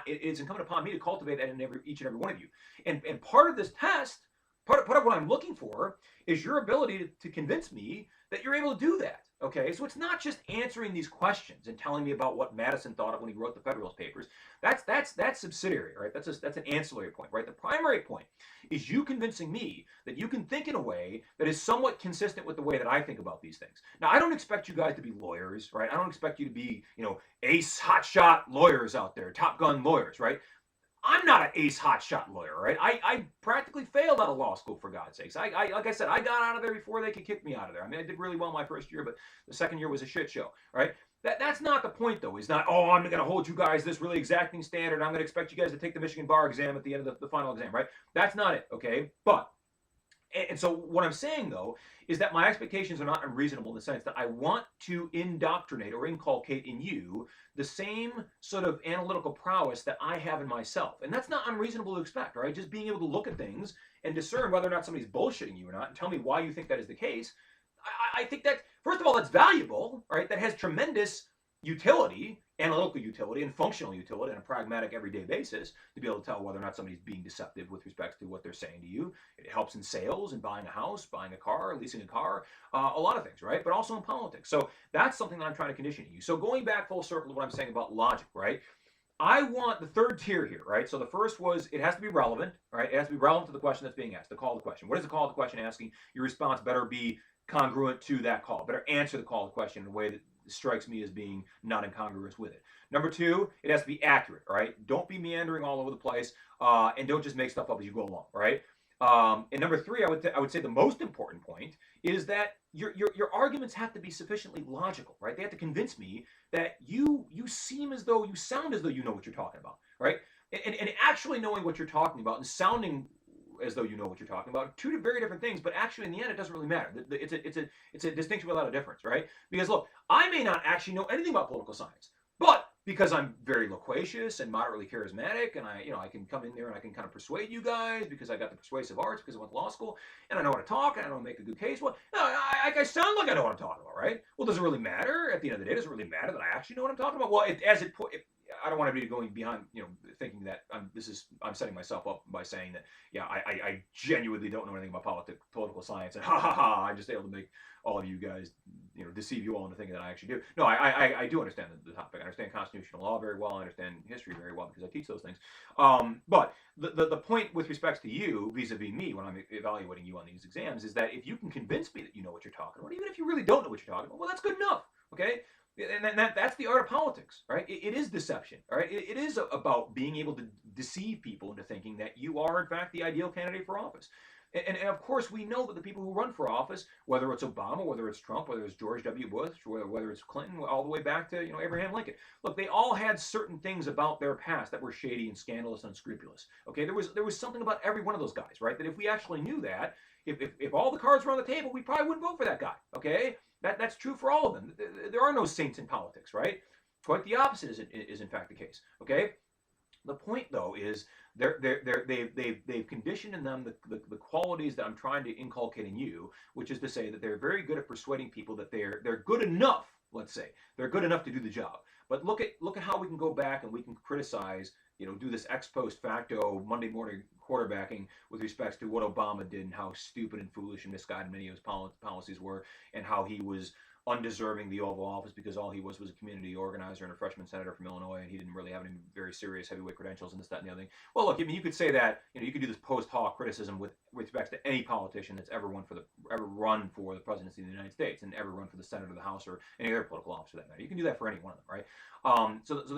it's incumbent upon me to cultivate that in each and every one of you. And part of this test, part of what I'm looking for, is your ability to convince me that you're able to do that. Okay, so it's not just answering these questions and telling me about what Madison thought of when he wrote the Federalist Papers. That's subsidiary, right? That's an ancillary point, right? The primary point is you convincing me that you can think in a way that is somewhat consistent with the way that I think about these things. Now, I don't expect you guys to be lawyers, right? I don't expect you to be, ace hotshot lawyers out there, Top Gun lawyers, right? I'm not an ace hotshot lawyer, right? I practically failed out of law school, for God's sakes. Like I said, I got out of there before they could kick me out of there. I mean, I did really well my first year, but the second year was a shit show, right? That's not the point, though. It's not, I'm going to hold you guys this really exacting standard. I'm going to expect you guys to take the Michigan bar exam at the end of the final exam, right? That's not it, okay? And so what I'm saying, though, is that my expectations are not unreasonable in the sense that I want to indoctrinate or inculcate in you the same sort of analytical prowess that I have in myself. And that's not unreasonable to expect, right? Just being able to look at things and discern whether or not somebody's bullshitting you or not, and tell me why you think that is the case. I think that, first of all, that's valuable, right? That has tremendous utility, analytical utility, and functional utility on a pragmatic everyday basis to be able to tell whether or not somebody's being deceptive with respect to what they're saying to you. It helps in sales and buying a house, buying a car, leasing a car, a lot of things, right? But also in politics. So that's something that I'm trying to condition you. So going back full circle to what I'm saying about logic, right? I want the third tier here, right? So the first was it has to be relevant, right? It has to be relevant to the question that's being asked, the call to question. What is the call to question asking? Your response better be congruent to that call. Better answer the call to question in a way that strikes me as being not incongruous with it. Number two, it has to be accurate, right? Don't be meandering all over the place, and don't just make stuff up as you go along, right? And number three, I would say the most important point is that your arguments have to be sufficiently logical, right? They have to convince me that you sound as though you know what you're talking about, right? And actually knowing what you're talking about and sounding as though you know what you're talking about, two very different things. But actually, in the end, it doesn't really matter. It's a distinction without a difference, right? Because look, I may not actually know anything about political science, but because I'm very loquacious and moderately charismatic, and I can come in there and I can kind of persuade you guys because I got the persuasive arts because I went to law school and I know how to talk and I know how to make a good case. Well, no, I sound like I know what I'm talking about, right? Well, does it really matter at the end of the day? Does it really matter that I actually know what I'm talking about? Well, I don't want to be going behind, thinking that I'm setting myself up by saying that, yeah, I genuinely don't know anything about political science, and ha ha ha, I'm just able to make all of you guys, deceive you all into thinking that I actually do. No, I do understand the topic. I understand constitutional law very well. I understand history very well because I teach those things. But the point with respects to you vis-a-vis me when I'm evaluating you on these exams is that if you can convince me that you know what you're talking about, even if you really don't know what you're talking about, well, that's good enough. Okay. And that's the art of politics, right? It is deception, all right? It is about being able to deceive people into thinking that you are, in fact, the ideal candidate for office. And of course, we know that the people who run for office, whether it's Obama, whether it's Trump, whether it's George W. Bush, whether it's Clinton, all the way back to Abraham Lincoln, look, they all had certain things about their past that were shady and scandalous and unscrupulous. Okay, there was something about every one of those guys, right? That if we actually knew that, if all the cards were on the table, we probably wouldn't vote for that guy. Okay, that's true for all of them. There are no saints in politics, right? Quite the opposite is in fact the case. Okay. The point, though, is they've conditioned in them the qualities that I'm trying to inculcate in you, which is to say that they're very good at persuading people that they're good enough. Let's say they're good enough to do the job. But look at how we can go back and we can criticize, do this ex post facto Monday morning quarterbacking with respects to what Obama did and how stupid and foolish and misguided many of his policies were, and how he was undeserving the Oval Office because all he was a community organizer and a freshman senator from Illinois, and he didn't really have any very serious heavyweight credentials and this, that, and the other thing. Well, look, I mean, you could say that, you could do this post hoc criticism with respect to any politician that's ever run for the presidency of the United States and ever run for the Senate or the House or any other political office for that matter. You can do that for any one of them, right?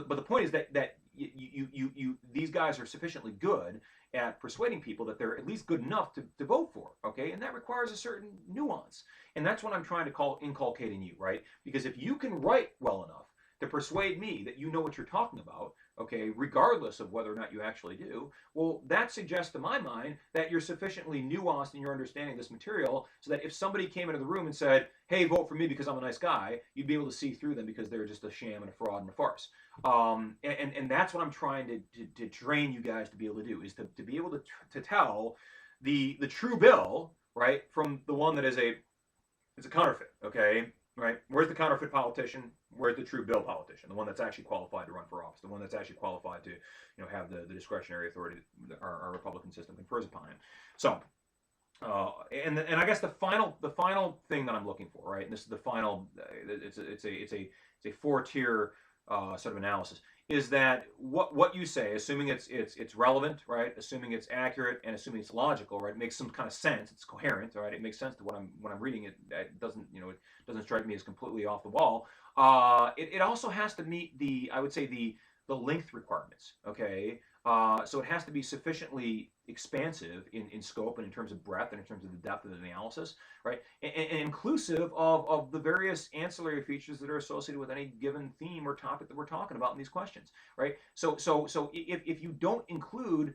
But the point is that these guys are sufficiently good at persuading people that they're at least good enough to vote for, okay? And that requires a certain nuance. And that's what I'm trying to inculcate in you, right? Because if you can write well enough to persuade me that you know what you're talking about, okay, regardless of whether or not you actually do, well, that suggests to my mind that you're sufficiently nuanced in your understanding of this material so that if somebody came into the room and said, hey, vote for me because I'm a nice guy, you'd be able to see through them because they're just a sham and a fraud and a farce. And that's what I'm trying to train you guys to be able to do, is to be able to tell the true bill, right, from the one that is a counterfeit, okay? Right? Where's the counterfeit politician? Where's the true bill politician? The one that's actually qualified to run for office, the one that's actually qualified to, have the discretionary authority our Republican system confers upon him. So, and I guess the final thing that I'm looking for, right? And this is the final. It's a 4-tier sort of analysis. Is that what you say, assuming it's relevant, right? Assuming it's accurate and assuming it's logical, right? It makes some kind of sense. It's coherent, right? It makes sense to when I'm reading it. It doesn't strike me as completely off the wall. It also has to meet I would say the length requirements. Okay, so it has to be sufficiently expansive in scope and in terms of breadth and in terms of the depth of the analysis, right? And inclusive of the various ancillary features that are associated with any given theme or topic that we're talking about in these questions, right? So if you don't include,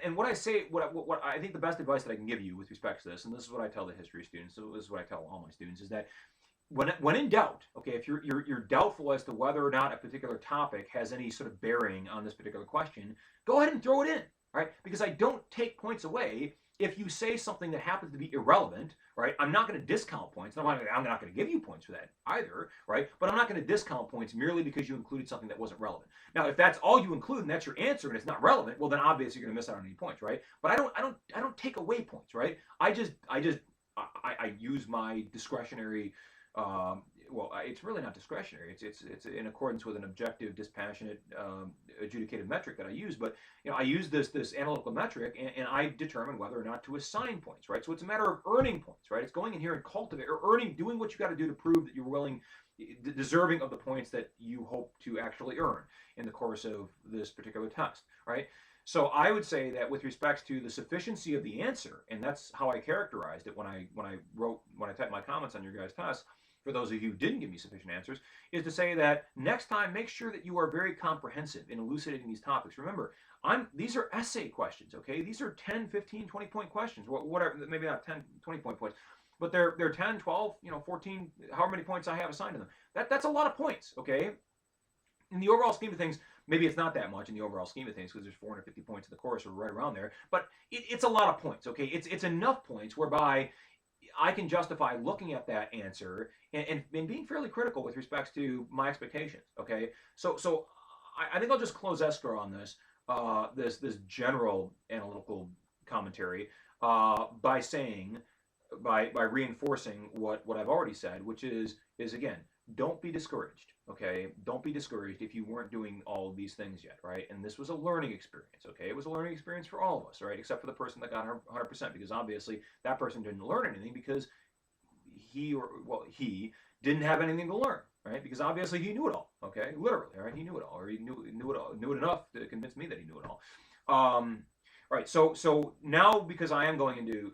and what I say, what I think the best advice that I can give you with respect to this, and this is what I tell the history students, so this is what I tell all my students, is that when in doubt, okay, if you're doubtful as to whether or not a particular topic has any sort of bearing on this particular question, go ahead and throw it in, right? Because I don't take points away if you say something that happens to be irrelevant, right, I'm not going to discount points. I'm not going to give you points for that either, right? But I'm not going to discount points merely because you included something that wasn't relevant. Now, if that's all you include and that's your answer and it's not relevant, well, then obviously you're going to miss out on any points, right? But I don't take away points, right? I use my discretionary. Well, it's really not discretionary. It's in accordance with an objective, dispassionate, adjudicated metric that I use. But I use this analytical metric, and I determine whether or not to assign points, right? So it's a matter of earning points, right? It's going in here and cultivate or earning, doing what you got to do to prove that you're willing, deserving of the points that you hope to actually earn in the course of this particular test, right? So I would say that with respects to the sufficiency of the answer, and that's how I characterized it when I typed my comments on your guys' test, for those of you who didn't give me sufficient answers, is to say that next time make sure that you are very comprehensive in elucidating these topics. Remember, these are essay questions, okay? These are 10, 15, 20-point questions, whatever, maybe not 10, 20-point points, but they're 10, 12, 14, however many points I have assigned to them. That's a lot of points, okay? In the overall scheme of things, maybe it's not that much in the overall scheme of things because there's 450 points in the course or right around there, but it's a lot of points, okay? It's enough points whereby I can justify looking at that answer and being fairly critical with respects to my expectations, okay? So I think I'll just close escrow on this general analytical commentary by saying, by reinforcing what I've already said, which is again, don't be discouraged, okay? Don't be discouraged if you weren't doing all of these things yet, right? And this was a learning experience, okay? It was a learning experience for all of us, right? Except for the person that got 100%, because obviously that person didn't learn anything because he didn't have anything to learn, right? Because obviously he knew it all, okay? Literally, right? He knew it all, or he knew it all, knew it enough to convince me that he knew it all. Right. So now, because I am going into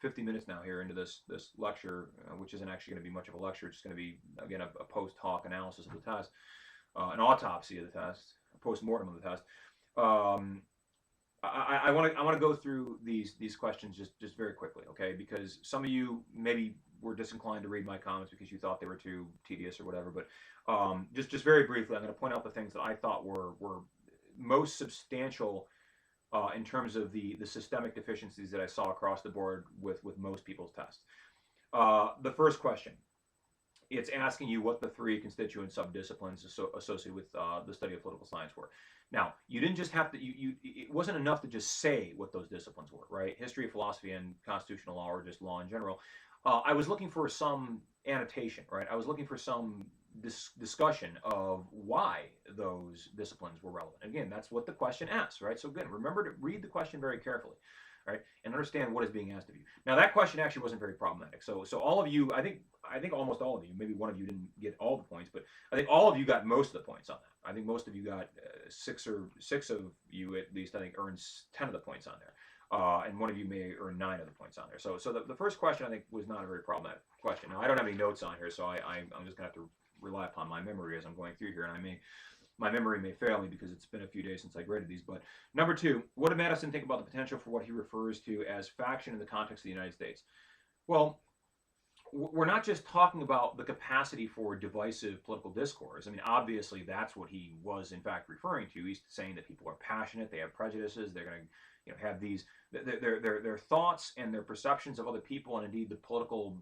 50 minutes now here into this lecture, which isn't actually going to be much of a lecture. It's just going to be again a post hoc analysis of the test, an autopsy of the test, a post mortem of the test. I want to go through these questions just very quickly, okay? Because some of you maybe were disinclined to read my comments because you thought they were too tedious or whatever. But just very briefly, I'm going to point out the things that I thought were most substantial in terms of the systemic deficiencies that I saw across the board with most people's tests. The first question, it's asking you what the three constituent subdisciplines associated with the study of political science were. Now, you didn't just have to, it wasn't enough to just say what those disciplines were, right? History, philosophy, and constitutional law, or just law in general. I was looking for some annotation, right? I was looking for some discussion of why those disciplines were relevant. Again, that's what the question asks, right? So again, remember to read the question very carefully, right, and understand what is being asked of you. Now, that question actually wasn't very problematic. So all of you, I think almost all of you, maybe one of you didn't get all the points, but I think all of you got most of the points on that. I think most of you got six of you at least, I think, earns 10 of the points on there. And one of you may earn 9 of the points on there. So the first question, I think, was not a very problematic question. Now, I don't have any notes on here, so I'm just going to have to rely upon my memory as I'm going through here, and my memory may fail me because it's been a few days since I graded these. But number 2, what did Madison think about the potential for what he refers to as faction in the context of the United States? Well, we're not just talking about the capacity for divisive political discourse. I mean, obviously, that's what he was in fact referring to. He's saying that people are passionate, they have prejudices, they're going to have these their thoughts and their perceptions of other people, and indeed the political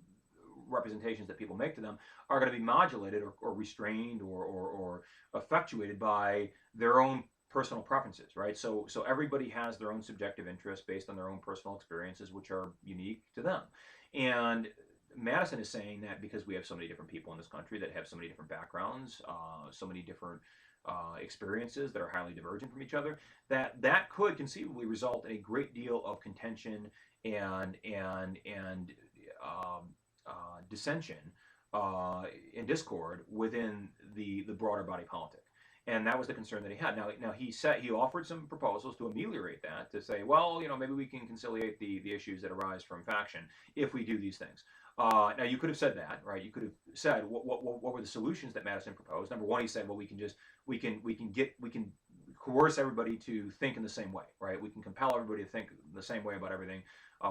representations that people make to them are going to be modulated or restrained or effectuated by their own personal preferences, right? So everybody has their own subjective interests based on their own personal experiences, which are unique to them. And Madison is saying that because we have so many different people in this country that have so many different backgrounds, so many different experiences that are highly divergent from each other, that could conceivably result in a great deal of contention and dissension and discord within the broader body politic. And that was the concern that he had. Now he offered some proposals to ameliorate that, to say, well, maybe we can conciliate the issues that arise from faction if we do these things. Now you could have said that, right? You could have said what were the solutions that Madison proposed. Number one, he said, well, we can coerce everybody to think in the same way, right? We can compel everybody to think the same way about everything.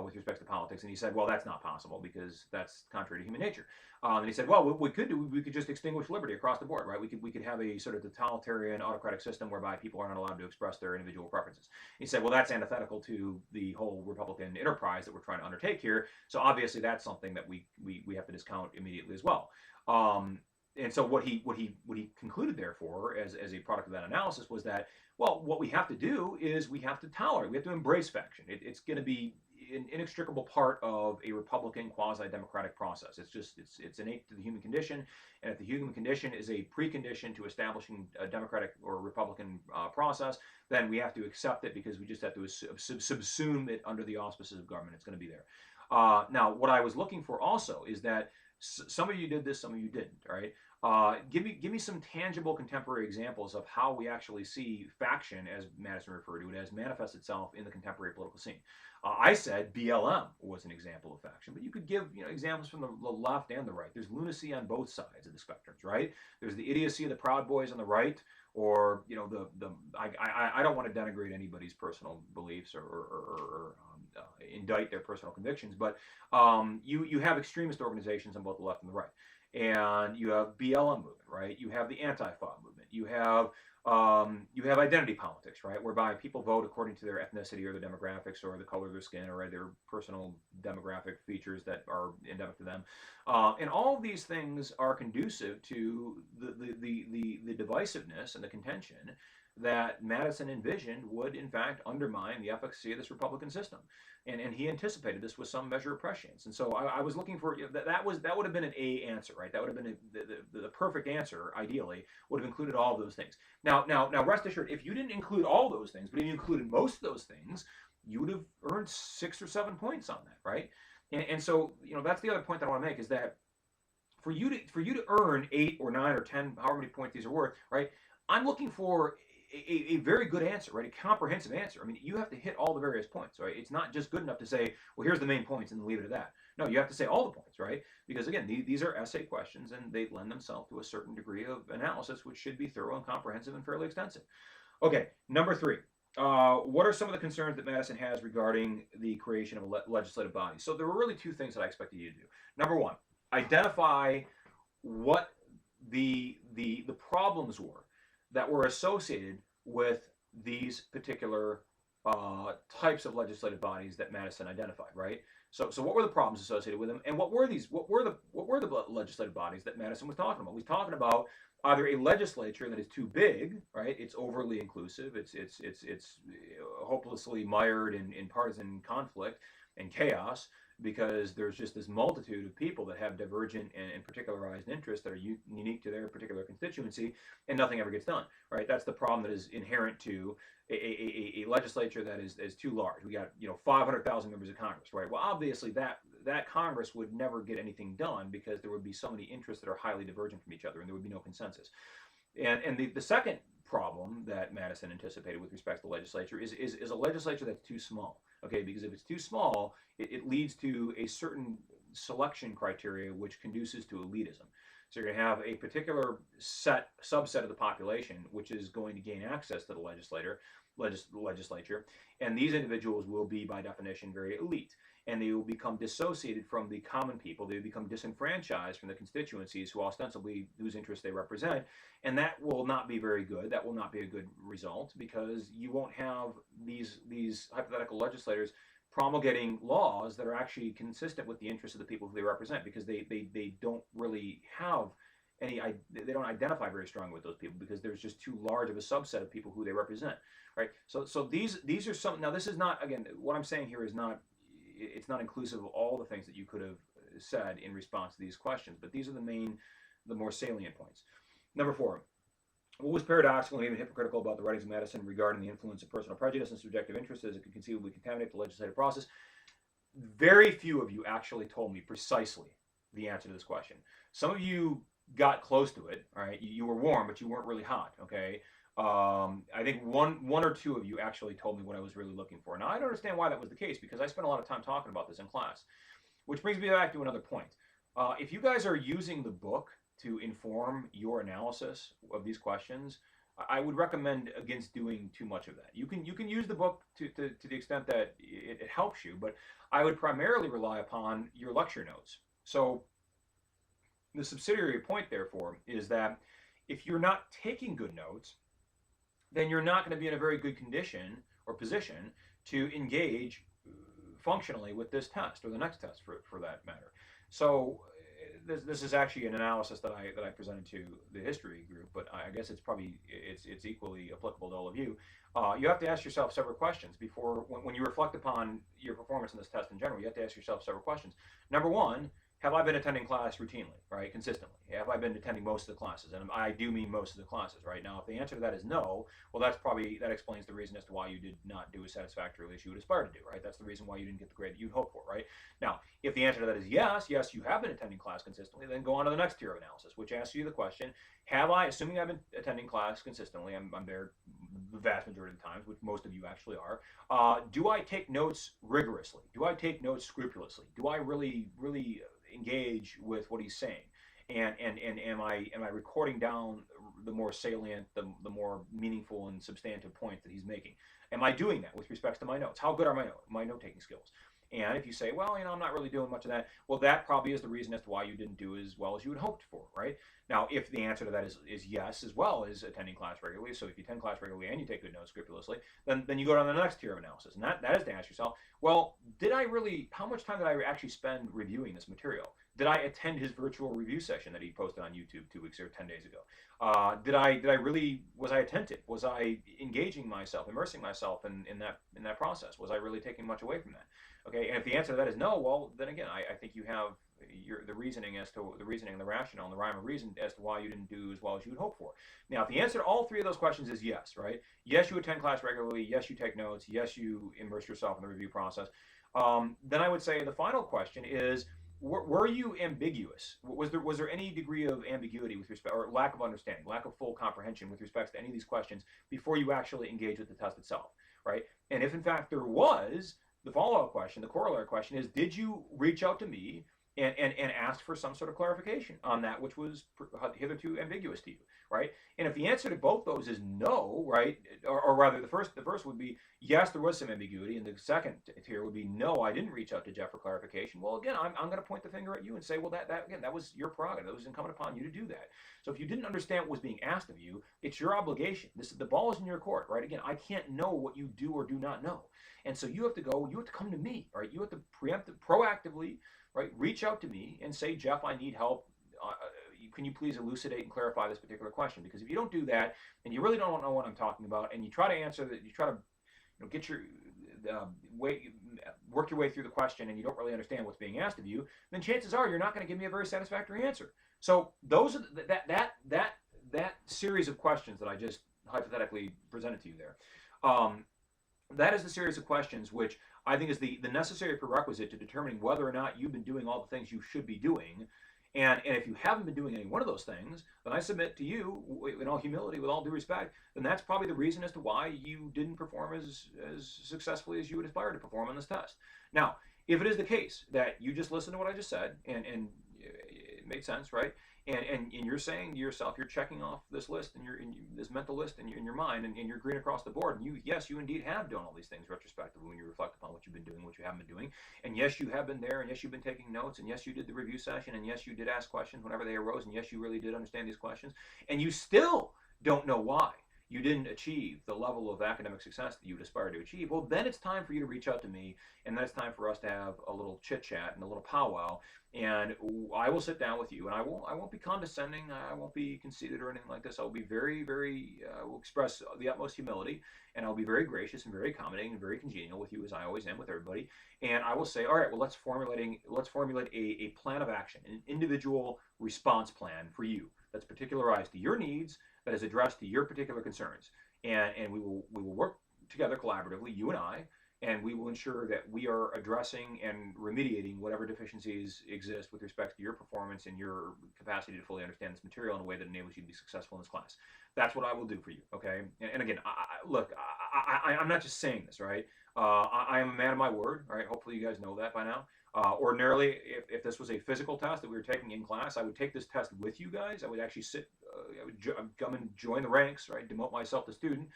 with respect to politics. And he said, well, that's not possible because that's contrary to human nature. And he said, well, what we could do, we could just extinguish liberty across the board, right? We could have a sort of totalitarian, autocratic system whereby people are not allowed to express their individual preferences. He said, well, that's antithetical to the whole Republican enterprise that we're trying to undertake here. So obviously, that's something that we have to discount immediately as well. And so what he concluded, therefore, as a product of that analysis, was that, well, what we have to do is we have to tolerate, we have to embrace faction. It's going to be an inextricable part of a Republican quasi-democratic process. It's innate to the human condition, and if the human condition is a precondition to establishing a democratic or Republican process, then we have to accept it because we just have to subsume it under the auspices of government. It's going to be there. Now, what I was looking for also is that some of you did this, some of you didn't, right? Give me some tangible contemporary examples of how we actually see faction, as Madison referred to it, as manifests itself in the contemporary political scene. I said BLM was an example of faction, but you could give examples from the left and the right. There's lunacy on both sides of the spectrums, right? There's the idiocy of the Proud Boys on the right, or I don't want to denigrate anybody's personal beliefs or indict their personal convictions, but you have extremist organizations on both the left and the right. And you have BLM movement, right? You have the anti-FOB movement. You have identity politics, right? Whereby people vote according to their ethnicity or their demographics or the color of their skin or their personal demographic features that are endemic to them. And all of these things are conducive to the divisiveness and the contention that Madison envisioned would, in fact, undermine the efficacy of this Republican system. And he anticipated this with some measure of prescience. And so I was looking for, that would have been an A answer, right? That would have been the perfect answer, ideally, would have included all of those things. Now, rest assured, if you didn't include all those things, but if you included most of those things, you would have earned 6 or 7 points on that, right? And so, that's the other point that I want to make, is that for you to earn 8 or 9 or 10, however many points these are worth, right? I'm looking for a very good answer, right? A comprehensive answer. I mean, you have to hit all the various points, right? It's not just good enough to say, well, here's the main points and leave it at that. No, you have to say all the points, right? Because again, these are essay questions and they lend themselves to a certain degree of analysis, which should be thorough and comprehensive and fairly extensive. Okay, number 3. What are some of the concerns that Madison has regarding the creation of a legislative body? So there were really 2 things that I expected you to do. Number 1, identify what the problems were that were associated with these particular types of legislative bodies that Madison identified, right? So what were the problems associated with them, and what were the legislative bodies that Madison was talking about? He's talking about either a legislature that is too big, right? It's overly inclusive. It's hopelessly mired in partisan conflict and chaos, because there's just this multitude of people that have divergent and particularized interests that are unique to their particular constituency, and nothing ever gets done, right? That's the problem that is inherent to a legislature that is too large. We got 500,000 members of Congress, right? Well, obviously that Congress would never get anything done because there would be so many interests that are highly divergent from each other, and there would be no consensus. And the second problem that Madison anticipated with respect to the legislature is a legislature that's too small. Okay, because if it's too small, it leads to a certain selection criteria which conduces to elitism. So you're going to have a particular subset of the population which is going to gain access to the legislature, and these individuals will be, by definition, very elite, and they will become dissociated from the common people. They become disenfranchised from the constituencies whose interests they represent, and that will not be very good. That will not be a good result, because you won't have these hypothetical legislators promulgating laws that are actually consistent with the interests of the people who they represent, because they don't really have they don't identify very strongly with those people, because there's just too large of a subset of people who they represent, right? So these are some. Now, this is not, again, what I'm saying here is not, it's not inclusive of all the things that you could have said in response to these questions, but these are the more salient points. Number 4, what was paradoxical and even hypocritical about the writings of Madison regarding the influence of personal prejudice and subjective interests as it could conceivably contaminate the legislative process? Very few of you actually told me precisely the answer to this question. Some of you got close to it, all right? You were warm, but you weren't really hot, okay? I think one or 2 of you actually told me what I was really looking for. Now, I don't understand why that was the case, because I spent a lot of time talking about this in class, which brings me back to another point. If you guys are using the book to inform your analysis of these questions, I would recommend against doing too much of that. You can use the book to the extent that it helps you, but I would primarily rely upon your lecture notes. So the subsidiary point, therefore, is that if you're not taking good notes, then you're not going to be in a very good condition or position to engage functionally with this test or the next test for that matter. So this is actually an analysis that I presented to the history group, but I guess it's equally applicable to all of you. You have to ask yourself several questions before when you reflect upon your performance in this test in general. You have to ask yourself several questions. Number one, have I been attending class routinely, right, consistently? Have I been attending most of the classes? And I do mean most of the classes, right? Now, if the answer to that is no, well, that explains the reason as to why you did not do as satisfactorily as you would aspire to do, right? That's the reason why you didn't get the grade that you'd hoped for, right? Now, if the answer to that is yes, yes, you have been attending class consistently, then go on to the next tier of analysis, which asks you the question, have I, assuming I've been attending class consistently, I'm there the vast majority of the times, which most of you actually are, do I take notes rigorously? Do I take notes scrupulously? Do I really engage with what he's saying? And am I recording down the more salient, the more meaningful and substantive points that he's making? Am I doing that with respects to my notes? How good are my note taking skills? And if you say, well, I'm not really doing much of that, well, that probably is the reason as to why you didn't do as well as you had hoped for, right? Now, if the answer to that is yes, as well as attending class regularly, so if you attend class regularly and you take good notes scrupulously, then you go on to the next tier of analysis, and that is to ask yourself, well, how much time did I actually spend reviewing this material? Did I attend his virtual review session that he posted on YouTube 2 weeks or 10 days ago? Was I attentive? Was I engaging myself, immersing myself in that process? Was I really taking much away from that? Okay, and if the answer to that is no, well, then again, I think you have the reasoning and the rationale and the rhyme or reason as to why you didn't do as well as you would hope for. Now, if the answer to all three of those questions is yes, right? Yes, you attend class regularly. Yes, you take notes. Yes, you immerse yourself in the review process. Then I would say the final question is, were you ambiguous? Was there any degree of ambiguity with respect, or lack of understanding, lack of full comprehension with respect to any of these questions before you actually engage with the test itself, right? And if in fact there was, the follow-up question, the corollary question is, did you reach out to me and ask for some sort of clarification on that which was hitherto ambiguous to you, right? And if the answer to both those is no, right, or rather the first would be yes, there was some ambiguity, and the second tier would be no, I didn't reach out to Jeff for clarification. Well, again, I'm going to point the finger at you and say, well, that was your prerogative. It was incumbent upon you to do that. So if you didn't understand what was being asked of you, it's your obligation. The ball is in your court, right? Again, I can't know what you do or do not know, and so you have to come to me, right? You have to proactively, right, reach out to me and say, Jeff, I need help. Can you please elucidate and clarify this particular question? Because if you don't do that, and you really don't know what I'm talking about, and you try to answer that, you try to get your work your way through the question, and you don't really understand what's being asked of you, then chances are you're not going to give me a very satisfactory answer. So those are that series of questions that I just hypothetically presented to you there. That is the series of questions which I think is the necessary prerequisite to determining whether or not you've been doing all the things you should be doing. And if you haven't been doing any one of those things, then I submit to you, in all humility, with all due respect, then that's probably the reason as to why you didn't perform as successfly as you would aspire to perform on this test. Now, if it is the case that you just listened to what I just said, and it made sense, right? And you're saying to yourself, you're checking off this list in this mental list in your mind, and you're agreeing across the board. And yes, you indeed have done all these things retrospectively when you reflect upon what you've been doing, what you haven't been doing. And yes, you have been there, and yes, you've been taking notes, and yes, you did the review session, and yes, you did ask questions whenever they arose, and yes, you really did understand these questions, and you still don't know why you didn't achieve the level of academic success that you would aspire to achieve. Well, then it's time for you to reach out to me, and then it's time for us to have a little chit chat and a little powwow. And I will sit down with you, and I won't be condescending. I won't be conceited or anything like this. I'll be will express the utmost humility, and I'll be very gracious and very accommodating and very congenial with you, as I always am with everybody. And I will say, all right, well, let's formulate a plan of action, an individual response plan for you that's particularized to your needs, that is addressed to your particular concerns. And we will work together collaboratively, you and I, and we will ensure that we are addressing and remediating whatever deficiencies exist with respect to your performance and your capacity to fully understand this material in a way that enables you to be successful in this class. That's what I will do for you, okay? And again, look, I'm not just saying this, right? I am a man of my word, right? Hopefully you guys know that by now. Ordinarily, if this was a physical test that we were taking in class, I would take this test with you guys. I would actually sit, I would come and join the ranks, right? Demote myself to student,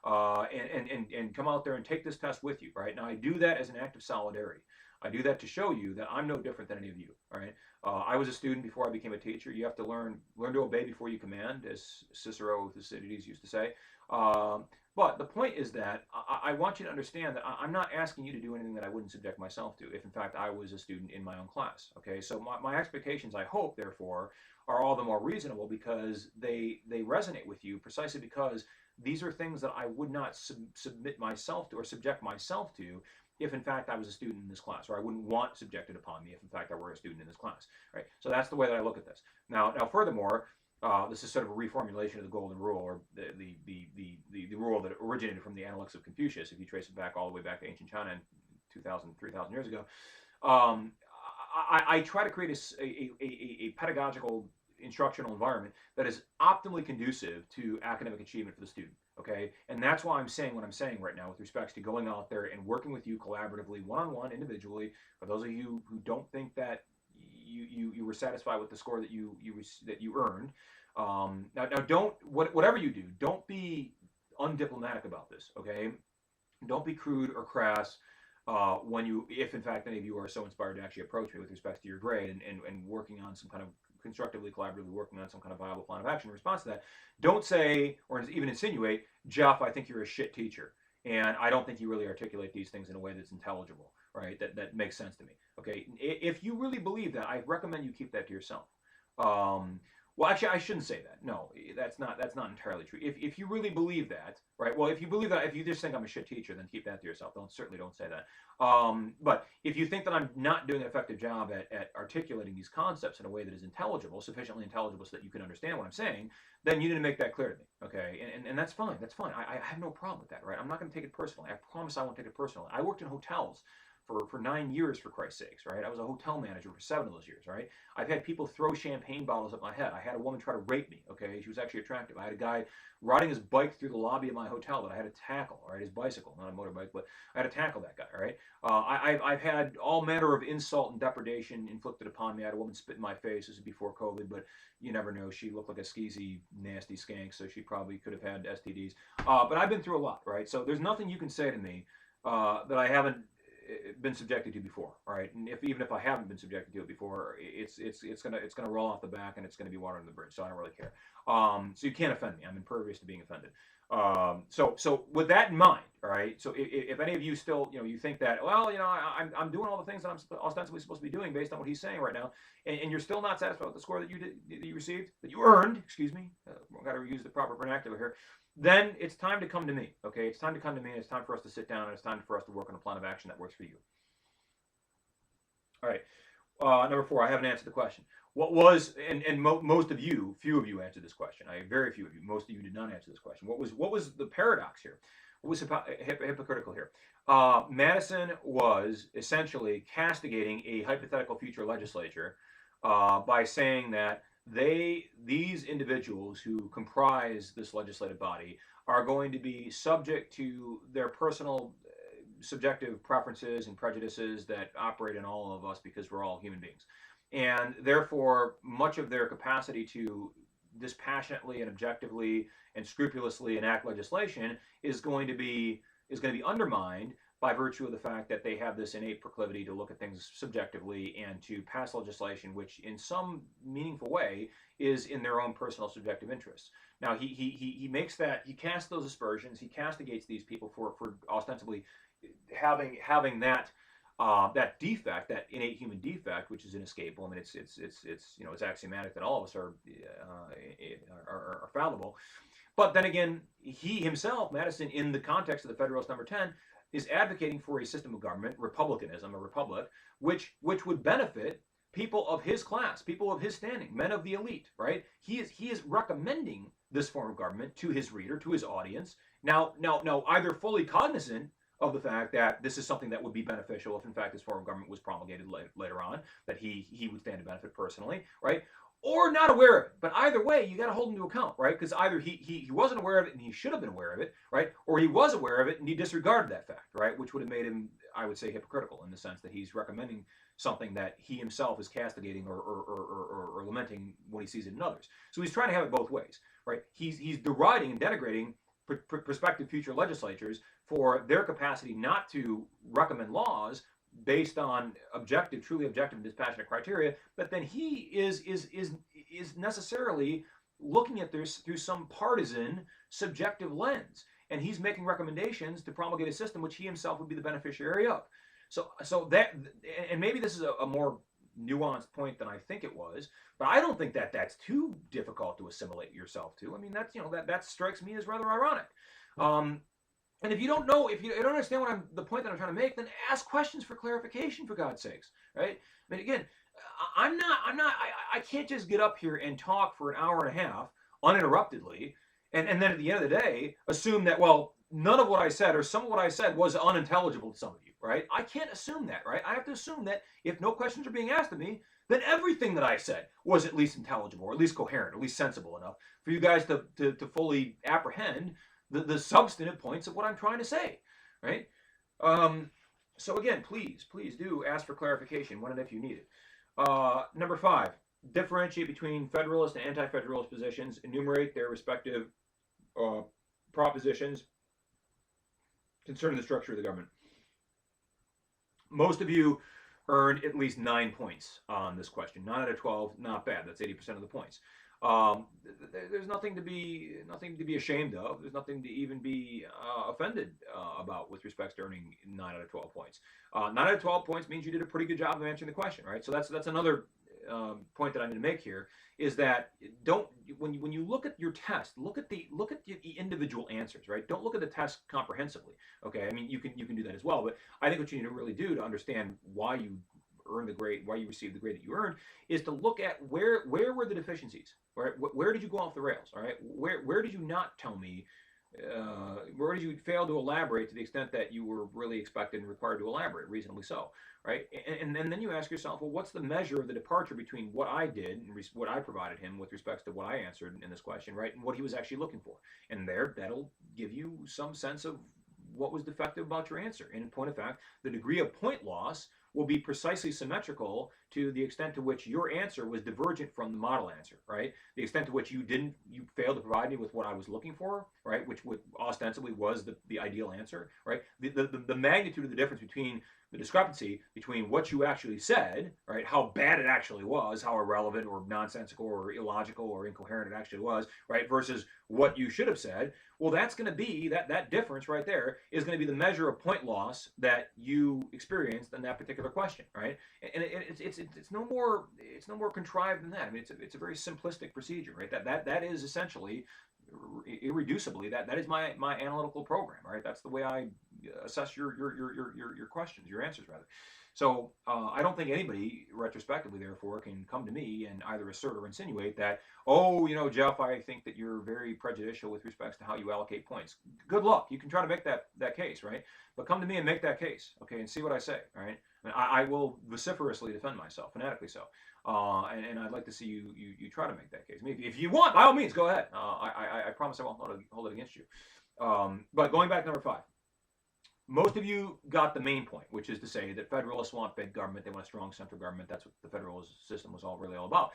and come out there and take this test with you, right? Now, I do that as an act of solidarity. I do that to show you that I'm no different than any of you, right? I was a student before I became a teacher. You have to learn to obey before you command, as Cicero Thucydides used to say. But the point is that I want you to understand that I'm not asking you to do anything that I wouldn't subject myself to if, in fact, I was a student in my own class. Okay, so my expectations, I hope, therefore, are all the more reasonable because they resonate with you precisely because these are things that I would not submit myself to or subject myself to if in fact I was a student in this class, or I wouldn't want subjected upon me if in fact I were a student in this class, right? So that's the way that I look at this. Now furthermore, this is sort of a reformulation of the golden rule, or the rule that originated from the Analects of Confucius. If you trace it back all the way back to ancient China, 2,000, 3,000 years ago, I try to create a pedagogical instructional environment that is optimally conducive to academic achievement for the student. Okay, and that's why I'm saying what I'm saying right now with respects to going out there and working with you collaboratively, one-on-one, individually. For those of you who don't think that you were satisfied with the score that you earned, now don't whatever you do, don't be undiplomatic about this. Okay, don't be crude or crass. If in fact any of you are so inspired to actually approach me with respect to your grade and working on some kind of constructively, collaboratively working on some kind of viable plan of action in response to that, don't say or even insinuate, Jeff, I think you're a shit teacher, and I don't think you really articulate these things in a way that's intelligible, right? That makes sense to me. Okay, if you really believe that, I recommend you keep that to yourself. Well, actually, I shouldn't say that. No, that's not entirely true. If you really believe that, right? Well, if you believe that, if you just think I'm a shit teacher, then keep that to yourself. Certainly don't say that. But if you think that I'm not doing an effective job at articulating these concepts in a way that is intelligible, sufficiently intelligible so that you can understand what I'm saying, then you need to make that clear to me, okay? And that's fine. That's fine. I have no problem with that, right? I'm not going to take it personally. I promise I won't take it personally. I worked in hotels for 9 years, for Christ's sakes, right? I was a hotel manager for 7 of those years, right? I've had people throw champagne bottles at my head. I had a woman try to rape me, okay? She was actually attractive. I had a guy riding his bike through the lobby of my hotel that I had to tackle, all right? His bicycle, not a motorbike, but I had to tackle that guy, all right? I've had all manner of insult and depredation inflicted upon me. I had a woman spit in my face. This is before COVID, but you never know. She looked like a skeezy, nasty skank, so she probably could have had STDs. But I've been through a lot, right? So there's nothing you can say to me that I haven't been subjected to before, all right? And even if I haven't been subjected to it before, it's gonna roll off the back and it's gonna be water under the bridge. So I don't really care. So you can't offend me. I'm impervious to being offended. So with that in mind, all right. So if any of you still, you think that, well, I'm doing all the things that I'm ostensibly supposed to be doing based on what he's saying right now, and you're still not satisfied with the score that you received, that you earned, excuse me, got to use the proper vernacular here, then it's time to come to me. Okay, it's time to come to me, and it's time for us to sit down, and it's time for us to work on a plan of action that works for you. All right. Number 4, I haven't answered the question. What was, and most of you, few of you answered this question. Very few of you, most of you did not answer this question. What was the paradox here? What was hypocritical here? Madison was essentially castigating a hypothetical future legislature by saying that these individuals who comprise this legislative body are going to be subject to their personal subjective preferences and prejudices that operate in all of us because we're all human beings. And therefore, much of their capacity to dispassionately and objectively and scrupulously enact legislation is going to be undermined by virtue of the fact that they have this innate proclivity to look at things subjectively and to pass legislation which in some meaningful way is in their own personal subjective interests. Now he makes that, he casts those aspersions, he castigates these people for ostensibly having that that defect, that innate human defect, which is inescapable. I mean, it's axiomatic that all of us are fallible. But then again, he himself, Madison, in the context of the Federalist Number 10, is advocating for a system of government, republicanism, a republic, which would benefit people of his class, people of his standing, men of the elite, right? He is recommending this form of government to his reader, to his audience. Now, either fully cognizant of the fact that this is something that would be beneficial if in fact this form of government was promulgated later on, that he would stand to benefit personally, right? Or not aware of it. But either way, you got to hold him to account, right? Because either he wasn't aware of it and he should have been aware of it, right? Or he was aware of it and he disregarded that fact, right? Which would have made him, I would say, hypocritical in the sense that he's recommending something that he himself is castigating or lamenting when he sees it in others. So he's trying to have it both ways, right? He's deriding and denigrating prospective future legislatures for their capacity not to recommend laws based on objective, truly objective and dispassionate criteria, but then he is necessarily looking at this through some partisan, subjective lens, and he's making recommendations to promulgate a system which he himself would be the beneficiary of. So that, and maybe this is a more nuanced point than I think it was, but I don't think that that's too difficult to assimilate yourself to. I mean, that's that strikes me as rather ironic. And if you don't know, if you don't understand the point that I'm trying to make, then ask questions for clarification, for God's sakes, right? I mean, again, I can't just get up here and talk for an hour and a half uninterruptedly, and then at the end of the day, assume that, well, none of what I said or some of what I said was unintelligible to some of you, right? I can't assume that, right? I have to assume that if no questions are being asked of me, then everything that I said was at least intelligible, or at least coherent, or at least sensible enough for you guys to fully apprehend the substantive points of what I'm trying to say, right? So again, please do ask for clarification when and if you need it. Number 5, differentiate between Federalist and anti-Federalist positions, enumerate their respective propositions concerning the structure of the government. Most of you earned at least 9 points on this question. 9 out of 12, not bad. That's 80% of the points. There's nothing to be ashamed of. There's nothing to even be offended about with respect to earning 9 out of 12 points. 9 out of 12 points means you did a pretty good job of answering the question, right? So that's another point that I'm going to make here, is that when you look at your test, look at the individual answers, right? Don't look at the test comprehensively. Okay, I mean you can do that as well, but I think what you need to really do to understand why you earned the grade, why you received the grade that you earned, is to look at where were the deficiencies, right? Where did you go off the rails, all right? Where did you not tell me? Where did you fail to elaborate to the extent that you were really expected and required to elaborate, reasonably so, right? And then you ask yourself, well, what's the measure of the departure between what I did and what I provided him with respects to what I answered in this question, right, and what he was actually looking for? And that'll give you some sense of what was defective about your answer. And in point of fact, the degree of point loss will be precisely symmetrical to the extent to which your answer was divergent from the model answer, right? The extent to which you failed to provide me with what I was looking for, right? Which ostensibly was the ideal answer, right? The magnitude of the difference between the discrepancy between what you actually said, right? How bad it actually was, how irrelevant or nonsensical or illogical or incoherent it actually was, right? Versus what you should have said. Well, that's going to be that difference right there is going to be the measure of point loss that you experienced in that particular question, right? And it's no more contrived than that. I mean, it's a very simplistic procedure, right? That is essentially irreducibly that is my analytical program, right? That's the way I assess your questions, your answers rather. So I don't think anybody retrospectively, therefore, can come to me and either assert or insinuate that, oh, Jeff, I think that you're very prejudicial with respects to how you allocate points. Good luck. You can try to make that case, right? But come to me and make that case, okay, and see what I say, all right? I mean, I will vociferously defend myself, fanatically so. And I'd like to see you try to make that case. I mean, if you want, by all means, go ahead. I promise I won't hold it against you. But going back to number 5. Most of you got the main point, which is to say that Federalists want big government. They want a strong central government. That's what the federal system was really all about.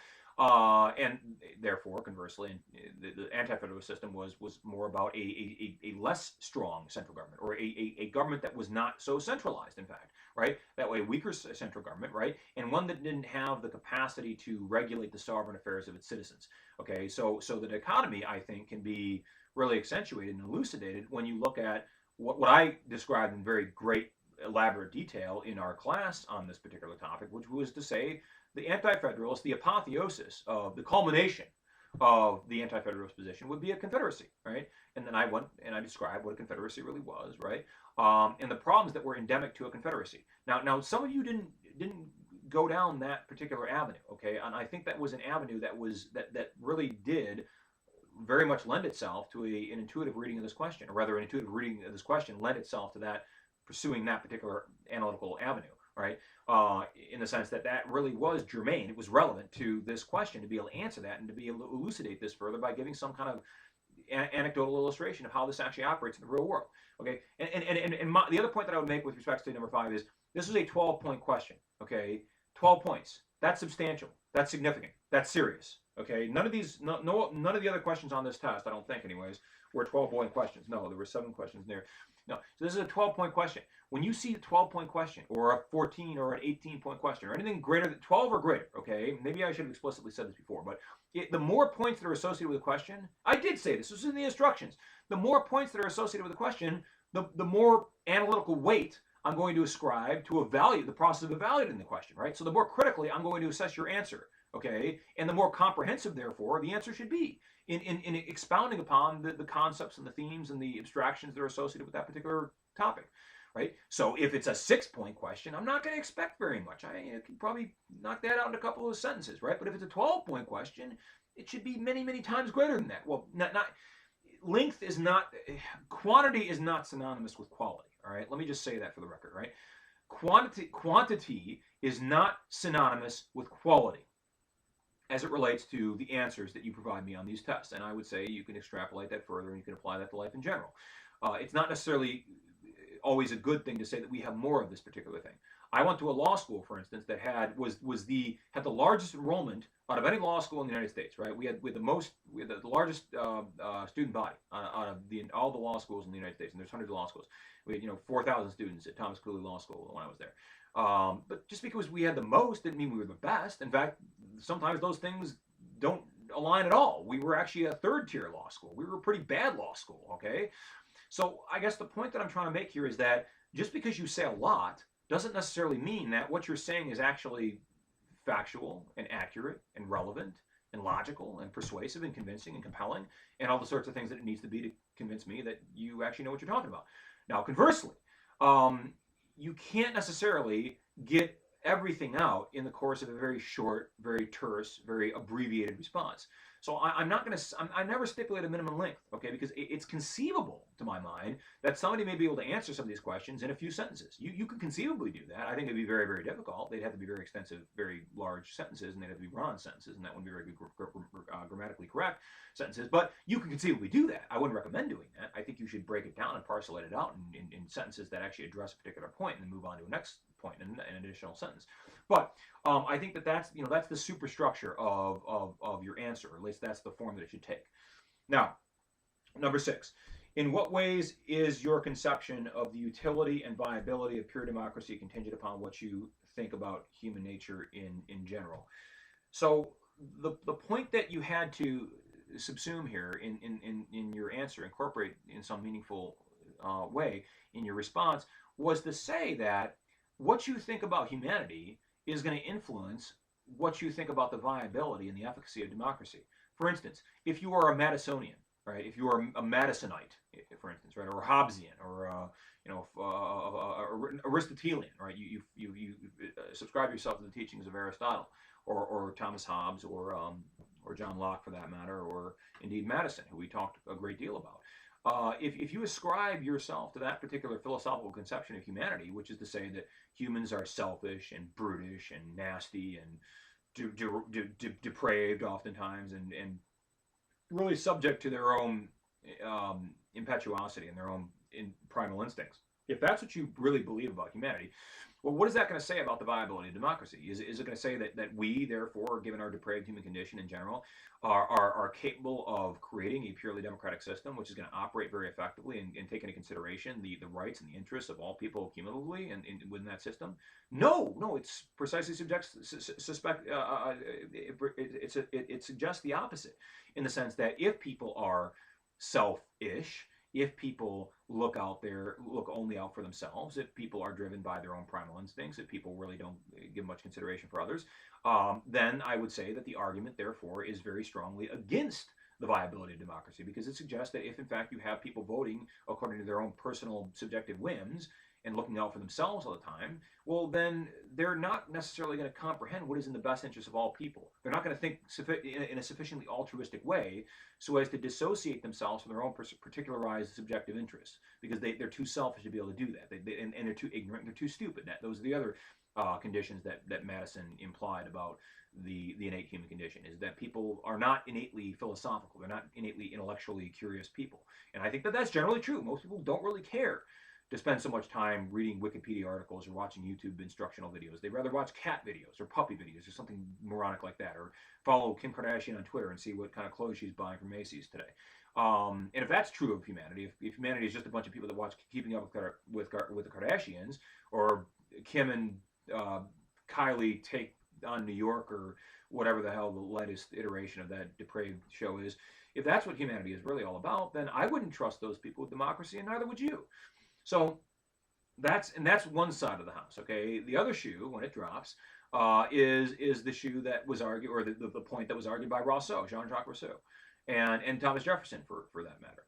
And therefore, conversely, the anti-federalist system was more about a less strong central government, or a government that was not so centralized, in fact, right? That way, weaker central government, right? And one that didn't have the capacity to regulate the sovereign affairs of its citizens. Okay, so the dichotomy, I think, can be really accentuated and elucidated when you look at what I described in very great elaborate detail in our class on this particular topic, which was to say the anti-federalist, the apotheosis of the culmination of the anti-federalist position would be a confederacy, right? And then I went and I described what a confederacy really was, right? And the problems that were endemic to a confederacy. Now some of you didn't go down that particular avenue, okay? And I think that was an avenue that really did very much lend itself to an intuitive reading of this question, or rather, an intuitive reading of this question lent itself to that, pursuing that particular analytical avenue, right? In the sense that really was germane, it was relevant to this question to be able to answer that and to be able to elucidate this further by giving some kind of anecdotal illustration of how this actually operates in the real world, okay? And the other point that I would make with respect to number 5 is this was a 12-point question, okay? 12 points. That's substantial. That's significant. That's serious. Okay. None of these, none of the other questions on this test, I don't think, anyways, were 12-point questions. No, there were 7 questions there. No. So this is a 12-point question. When you see a 12-point question, or a 14 or an 18-point question, or anything greater than 12 or greater, okay, maybe I should have explicitly said this before, but the more points that are associated with a question, I did say this was in the instructions. The more points that are associated with a question, the more analytical weight I'm going to ascribe to evaluate the process of evaluating the question, right? So the more critically I'm going to assess your answer, okay? And the more comprehensive, therefore, the answer should be in expounding upon the concepts and the themes and the abstractions that are associated with that particular topic, right? So if it's a 6-point question, I'm not going to expect very much. I can probably knock that out in a couple of sentences, right? But if it's a 12-point question, it should be many, many times greater than that. Well, not length is not, quantity is not synonymous with quality. All right, let me just say that for the record, right? Quantity is not synonymous with quality as it relates to the answers that you provide me on these tests. And I would say you can extrapolate that further and you can apply that to life in general. It's not necessarily always a good thing to say that we have more of this particular thing. I went to a law school, for instance, that had the largest enrollment out of any law school in the United States. Right, we had the largest student body out of all the law schools in the United States, and there's hundreds of law schools. We had 4,000 students at Thomas Cooley Law School when I was there. But just because we had the most didn't mean we were the best. In fact, sometimes those things don't align at all. We were actually a 3rd-tier law school. We were a pretty bad law school. Okay, so I guess the point that I'm trying to make here is that just because you say a lot doesn't necessarily mean that what you're saying is actually factual and accurate and relevant and logical and persuasive and convincing and compelling and all the sorts of things that it needs to be to convince me that you actually know what you're talking about. Now, conversely, you can't necessarily get everything out in the course of a very short, very terse, very abbreviated response. So I'm not going to, I never stipulate a minimum length, okay, because it's conceivable to my mind that somebody may be able to answer some of these questions in a few sentences. You could conceivably do that. I think it'd be very, very difficult. They'd have to be very extensive, very large sentences, and they'd have to be run-on sentences, and that wouldn't be very good grammatically correct sentences. But you could conceivably do that. I wouldn't recommend doing that. I think you should break it down and parcelate it out in sentences that actually address a particular point, and then move on to a next point in an additional sentence. But I think that's the superstructure of your answer, or at least that's the form that it should take. Now, number 6. In what ways is your conception of the utility and viability of pure democracy contingent upon what you think about human nature in general? So the point that you had to subsume here in your answer, incorporate in some meaningful way in your response, was to say that what you think about humanity is going to influence what you think about the viability and the efficacy of democracy. For instance, if you are a Madisonian, right? If you are a Madisonite, for instance, right, or a Hobbesian, or Aristotelian, right? You subscribe yourself to the teachings of Aristotle, or Thomas Hobbes, or John Locke, for that matter, or indeed Madison, who we talked a great deal about. If you ascribe yourself to that particular philosophical conception of humanity, which is to say that humans are selfish and brutish and nasty and depraved oftentimes, and really subject to their own impetuosity and their own primal instincts. If that's what you really believe about humanity, well, what is that going to say about the viability of democracy? Is it going to say that we, therefore, given our depraved human condition in general, are capable of creating a purely democratic system, which is going to operate very effectively and take into consideration the rights and the interests of all people cumulatively and within that system? No, it's precisely it suggests the opposite, in the sense that if people are selfish, if people look only out for themselves, if people are driven by their own primal instincts, if people really don't give much consideration for others, then I would say that the argument, therefore, is very strongly against the viability of democracy, because it suggests that if, in fact, you have people voting according to their own personal subjective whims and looking out for themselves all the time, well, then they're not necessarily going to comprehend what is in the best interest of all people. They're not going to think in a sufficiently altruistic way so as to dissociate themselves from their own particularized subjective interests, because they're too selfish to be able to do that. And they're too ignorant, and they're too stupid. Those are the other conditions that Madison implied about the innate human condition, is that people are not innately philosophical. They're not innately intellectually curious people. And I think that that's generally true. Most people don't really care to spend so much time reading Wikipedia articles or watching YouTube instructional videos. They'd rather watch cat videos or puppy videos or something moronic like that, or follow Kim Kardashian on Twitter and see what kind of clothes she's buying from Macy's today. And if that's true of humanity, if humanity is just a bunch of people that watch Keeping Up with the Kardashians, or Kim and Kylie take on New York, or whatever the hell the latest iteration of that depraved show is, if that's what humanity is really all about, then I wouldn't trust those people with democracy, and neither would you. So that's one side of the house. Okay, the other shoe, when it drops, is the shoe that was argued, or the point that was argued by Rousseau, Jean-Jacques Rousseau, and Thomas Jefferson, for that matter,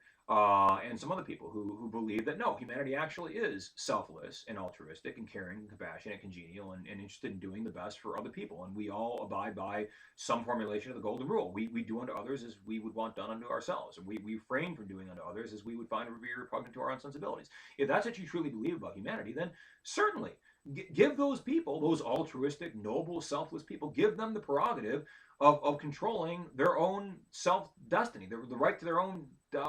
and some other people who believe that no, humanity actually is selfless and altruistic and caring and compassionate, congenial, and interested in doing the best for other people, and we all abide by some formulation of the golden rule. We do unto others as we would want done unto ourselves, and we refrain from doing unto others as we would find to be repugnant to our own sensibilities. If that's what you truly believe about humanity, then certainly give those people, those altruistic, noble, selfless people, give them the prerogative of controlling their own self-destiny, the right to their own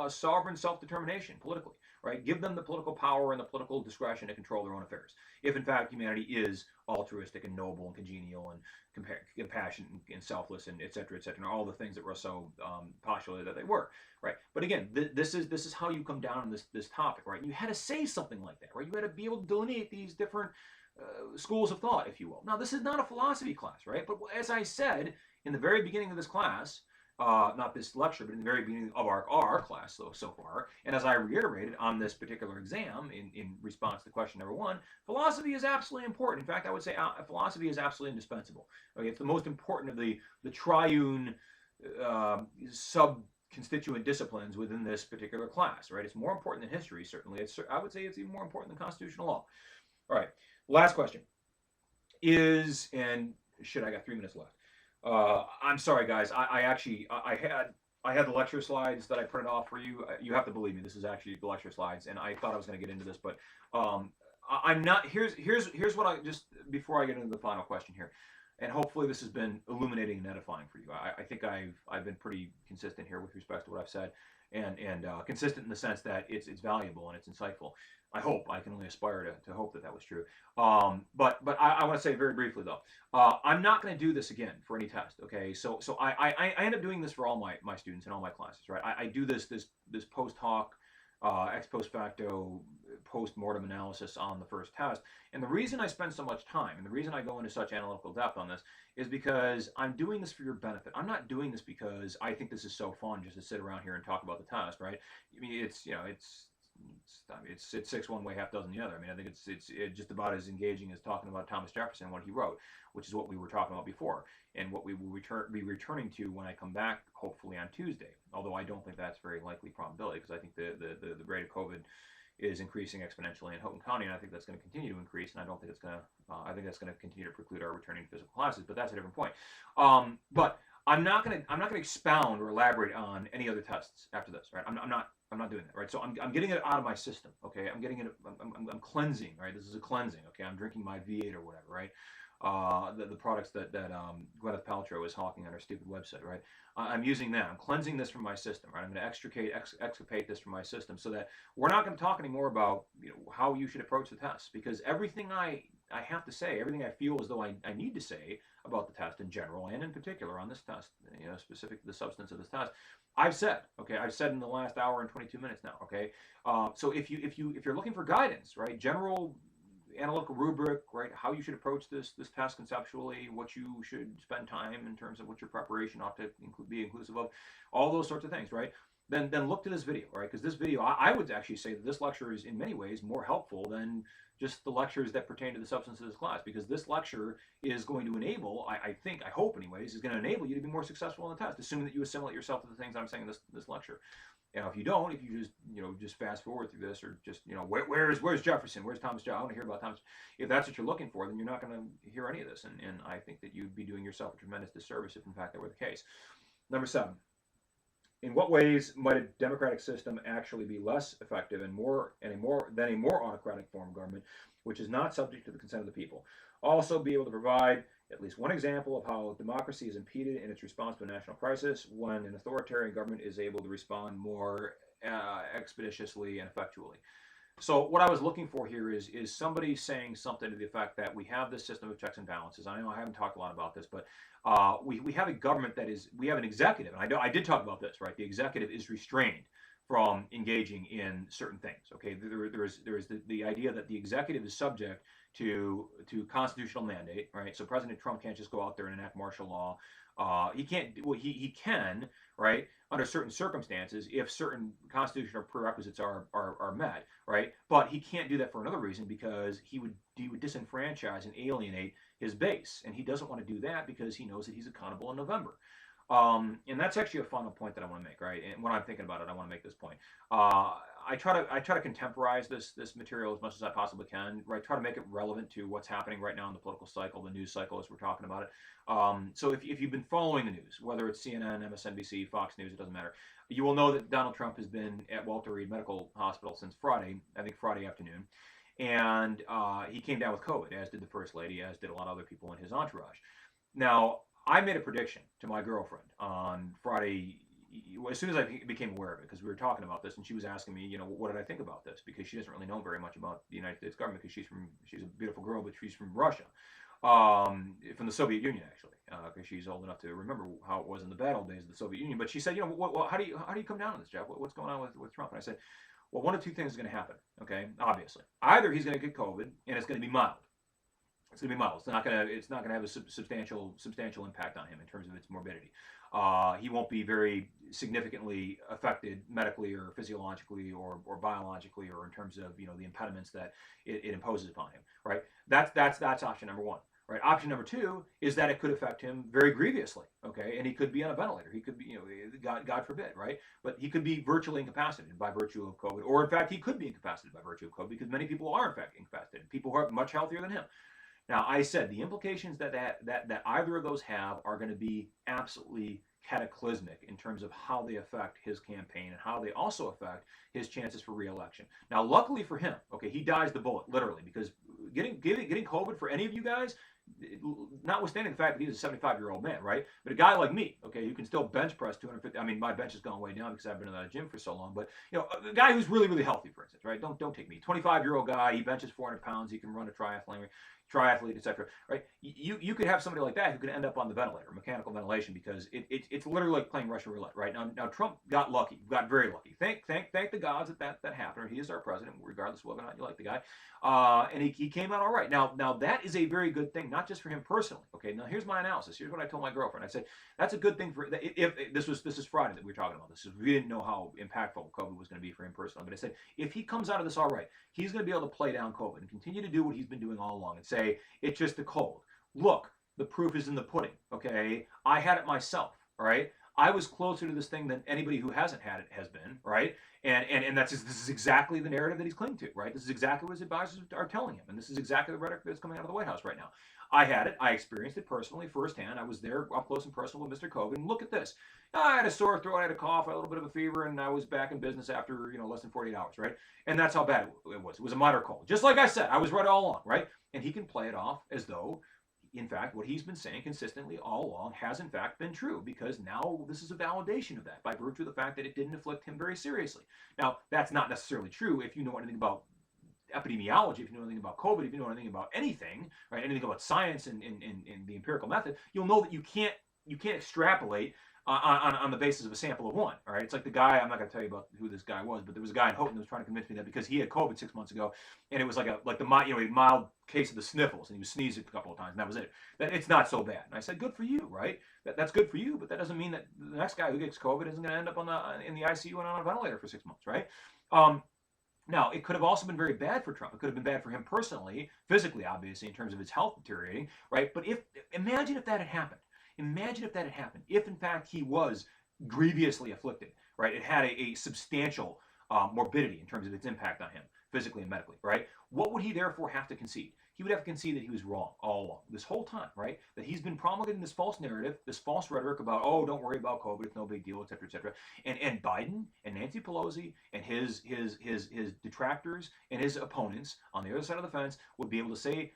sovereign self-determination politically, right? Give them the political power and the political discretion to control their own affairs. If in fact humanity is altruistic and noble and congenial and compassionate and selfless and et cetera, and all the things that Rousseau postulated that they were, right? But again, this is how you come down on this topic, right? You had to say something like that, right? You had to be able to delineate these different schools of thought, if you will. Now, this is not a philosophy class, right? But as I said in the very beginning of this class, not this lecture, but in the very beginning of our class so far, and as I reiterated on this particular exam in response to question number 1, philosophy is absolutely important. In fact, I would say philosophy is absolutely indispensable. Okay, it's the most important of the triune sub-constituent disciplines within this particular class, right? It's more important than history, certainly. I would say it's even more important than constitutional law. All right, last question is, and shit, I got 3 minutes left. I'm sorry, guys. I had the lecture slides that I printed off for you. You have to believe me. This is actually the lecture slides, and I thought I was going to get into this, but I'm not. Here's what I just before I get into the final question here, and hopefully this has been illuminating and edifying for you. I think I've been pretty consistent here with respect to what I've said, and consistent in the sense that it's valuable and it's insightful. I hope. I can only aspire to hope that was true. But I want to say very briefly though, I'm not going to do this again for any test. Okay, so I end up doing this for all my students in all my classes, right? I do this post hoc, ex post facto, post mortem analysis on the first test, and the reason I spend so much time and the reason I go into such analytical depth on this is because I'm doing this for your benefit. I'm not doing this because I think this is so fun just to sit around here and talk about the test, right? I mean, it's 6 one way, half dozen the other. I mean, I think it's just about as engaging as talking about Thomas Jefferson and what he wrote, which is what we were talking about before, and what we will be returning to when I come back, hopefully on Tuesday. Although I don't think that's very likely probability, because I think the rate of COVID is increasing exponentially in Houghton County, and I think that's going to continue to increase. And I don't think it's going to. I think that's going to continue to preclude our returning to physical classes. But that's a different point. But I'm not going to expound or elaborate on any other tests after this, right? I'm not doing that, right? So I'm getting it out of my system, okay? I'm getting it. I'm cleansing, right? This is a cleansing, okay? I'm drinking my V8 or whatever, right? The products that Gwyneth Paltrow is hawking on her stupid website, right? I'm using that. I'm cleansing this from my system, right? I'm going to exculpate this from my system, so that we're not going to talk anymore about how you should approach the test, because everything I have to say, everything I feel as though I need to say about the test in general and in particular on this test, specific to the substance of this test, I've said, okay? I've said in the last hour and 22 minutes now, okay? So if you're looking for guidance, right? General analytical rubric, right? How you should approach this test conceptually, what you should spend time in terms of what your preparation ought to be inclusive of, all those sorts of things, right? Then look to this video, right? Because this video, I would actually say that this lecture is in many ways more helpful than just the lectures that pertain to the substance of this class, because this lecture is going to enable, I hope anyways, is going to enable you to be more successful in the test, assuming that you assimilate yourself to the things I'm saying in this lecture. If you don't, if you just fast forward through this, or just where's Jefferson, where's Thomas Jefferson, I want to hear about Thomas. If that's what you're looking for, then you're not going to hear any of this, and I think that you'd be doing yourself a tremendous disservice if in fact that were the case. Number 7. In what ways might a democratic system actually be less effective than a more autocratic form of government, which is not subject to the consent of the people? Also, be able to provide at least one example of how democracy is impeded in its response to a national crisis when an authoritarian government is able to respond more expeditiously and effectually. So what I was looking for here is somebody saying something to the effect that we have this system of checks and balances. I know I haven't talked a lot about this, but we have a government that is, we have an executive, and I did talk about this, right? The executive is restrained from engaging in certain things. Okay, there is the idea that the executive is subject to constitutional mandate, right? So President Trump can't just go out there and enact martial law. He can't. Well, he can, right, under certain circumstances if certain constitutional prerequisites are met, right? But he can't do that for another reason because he would disenfranchise and alienate his base, and he doesn't want to do that because he knows that he's accountable in November. And that's actually a final point that I want to make, right? And when I'm thinking about it, I want to make this point. Uh, I try to contemporize this material as much as I possibly can, right? Try to make it relevant to what's happening right now in the political cycle, the news cycle as we're talking about it. So if you've been following the news, whether it's CNN, MSNBC, Fox News, it doesn't matter. You will know that Donald Trump has been at Walter Reed Medical Hospital since Friday, I think Friday afternoon, and he came down with COVID, as did the First Lady, as did a lot of other people in his entourage. Now, I made a prediction to my girlfriend on Friday as soon as I became aware of it, because we were talking about this, and she was asking me, what did I think about this? Because she doesn't really know very much about the United States government, because she's a beautiful girl, but she's from Russia, from the Soviet Union actually, because she's old enough to remember how it was in the bad old days of the Soviet Union. But she said, how do you come down on this, Jeff? What's going on with Trump? And I said, well, one of two things is going to happen. Okay, obviously, either he's going to get COVID and it's going to be mild. It's going to be mild. It's not going to have a substantial impact on him in terms of its morbidity. He won't be very significantly affected medically or physiologically or biologically, or in terms of the impediments that it imposes upon him. Right. That's option number one. Right. Option number two is that it could affect him very grievously. Okay, and he could be on a ventilator. He could be, God forbid, right? But he could be virtually incapacitated by virtue of COVID, or in fact, he could be incapacitated by virtue of COVID, because many people are in fact incapacitated. People who are much healthier than him. Now, I said the implications that either of those have are going to be absolutely cataclysmic in terms of how they affect his campaign and how they also affect his chances for reelection. Now, luckily for him, okay, he dodged the bullet literally, because getting COVID for any of you guys, notwithstanding the fact that he's a 75-year-old man, right? But a guy like me, okay, who can still bench press 250. I mean, my bench has gone way down because I've been in the gym for so long. But a guy who's really, really healthy, for instance, right? Don't take me. 25-year-old guy, he benches 400 pounds. He can run a triathlete, etc. Right? You could have somebody like that who could end up on the ventilator, mechanical ventilation, because it's literally like playing Russian roulette, right? Now Trump got lucky, got very lucky. Thank the gods that happened. He is our president, regardless of whether or not you like the guy. And he came out all right. Now that is a very good thing, not just for him personally. Okay. Now here's my analysis. Here's what I told my girlfriend. I said that's a good thing for if this is Friday that we were talking about this. We didn't know how impactful COVID was going to be for him personally, but I said if he comes out of this all right, he's going to be able to play down COVID and continue to do what he's been doing all along and say it's just a cold. Look, the proof is in the pudding. Okay, I had it myself. All right. I was closer to this thing than anybody who hasn't had it has been, right? And this is exactly the narrative that he's clinging to, right? This is exactly what his advisors are telling him, and this is exactly the rhetoric that's coming out of the White House right now. I had it, I experienced it personally, firsthand. I was there up close and personal with Mr. COVID, and look at this. I had a sore throat, I had a cough, I had a little bit of a fever, and I was back in business after less than 48 hours, right? And that's how bad it was. It was a minor cold, just like I said. I was right all along, right? And he can play it off as though, in fact, what he's been saying consistently all along has in fact been true, because now this is a validation of that by virtue of the fact that it didn't afflict him very seriously. Now, that's not necessarily true if you know anything about epidemiology, if you know anything about COVID, if you know anything about anything, right, anything about science and the empirical method, you'll know that you can't extrapolate on the basis of a sample of one. All right, it's like the guy. I'm not going to tell you about who this guy was, but there was a guy in Houghton that was trying to convince me that because he had COVID 6 months ago, and it was like a mild case of the sniffles, and he was sneezing a couple of times, and that was it. That it's not so bad. And I said, good for you, right? That's good for you, but that doesn't mean that the next guy who gets COVID isn't going to end up in the ICU and on a ventilator for 6 months, right? Now, it could have also been very bad for Trump. It could have been bad for him personally, physically, obviously, in terms of his health deteriorating, right? But imagine if that had happened. Imagine if that had happened. If, in fact, he was grievously afflicted, right? It had a substantial morbidity in terms of its impact on him, physically and medically, right? What would he therefore have to concede? He would have to concede that he was wrong all along, this whole time, right? That he's been promulgating this false narrative, this false rhetoric about, oh, don't worry about COVID, it's no big deal, et cetera, et cetera. And Biden and Nancy Pelosi and his detractors and his opponents on the other side of the fence would be able to say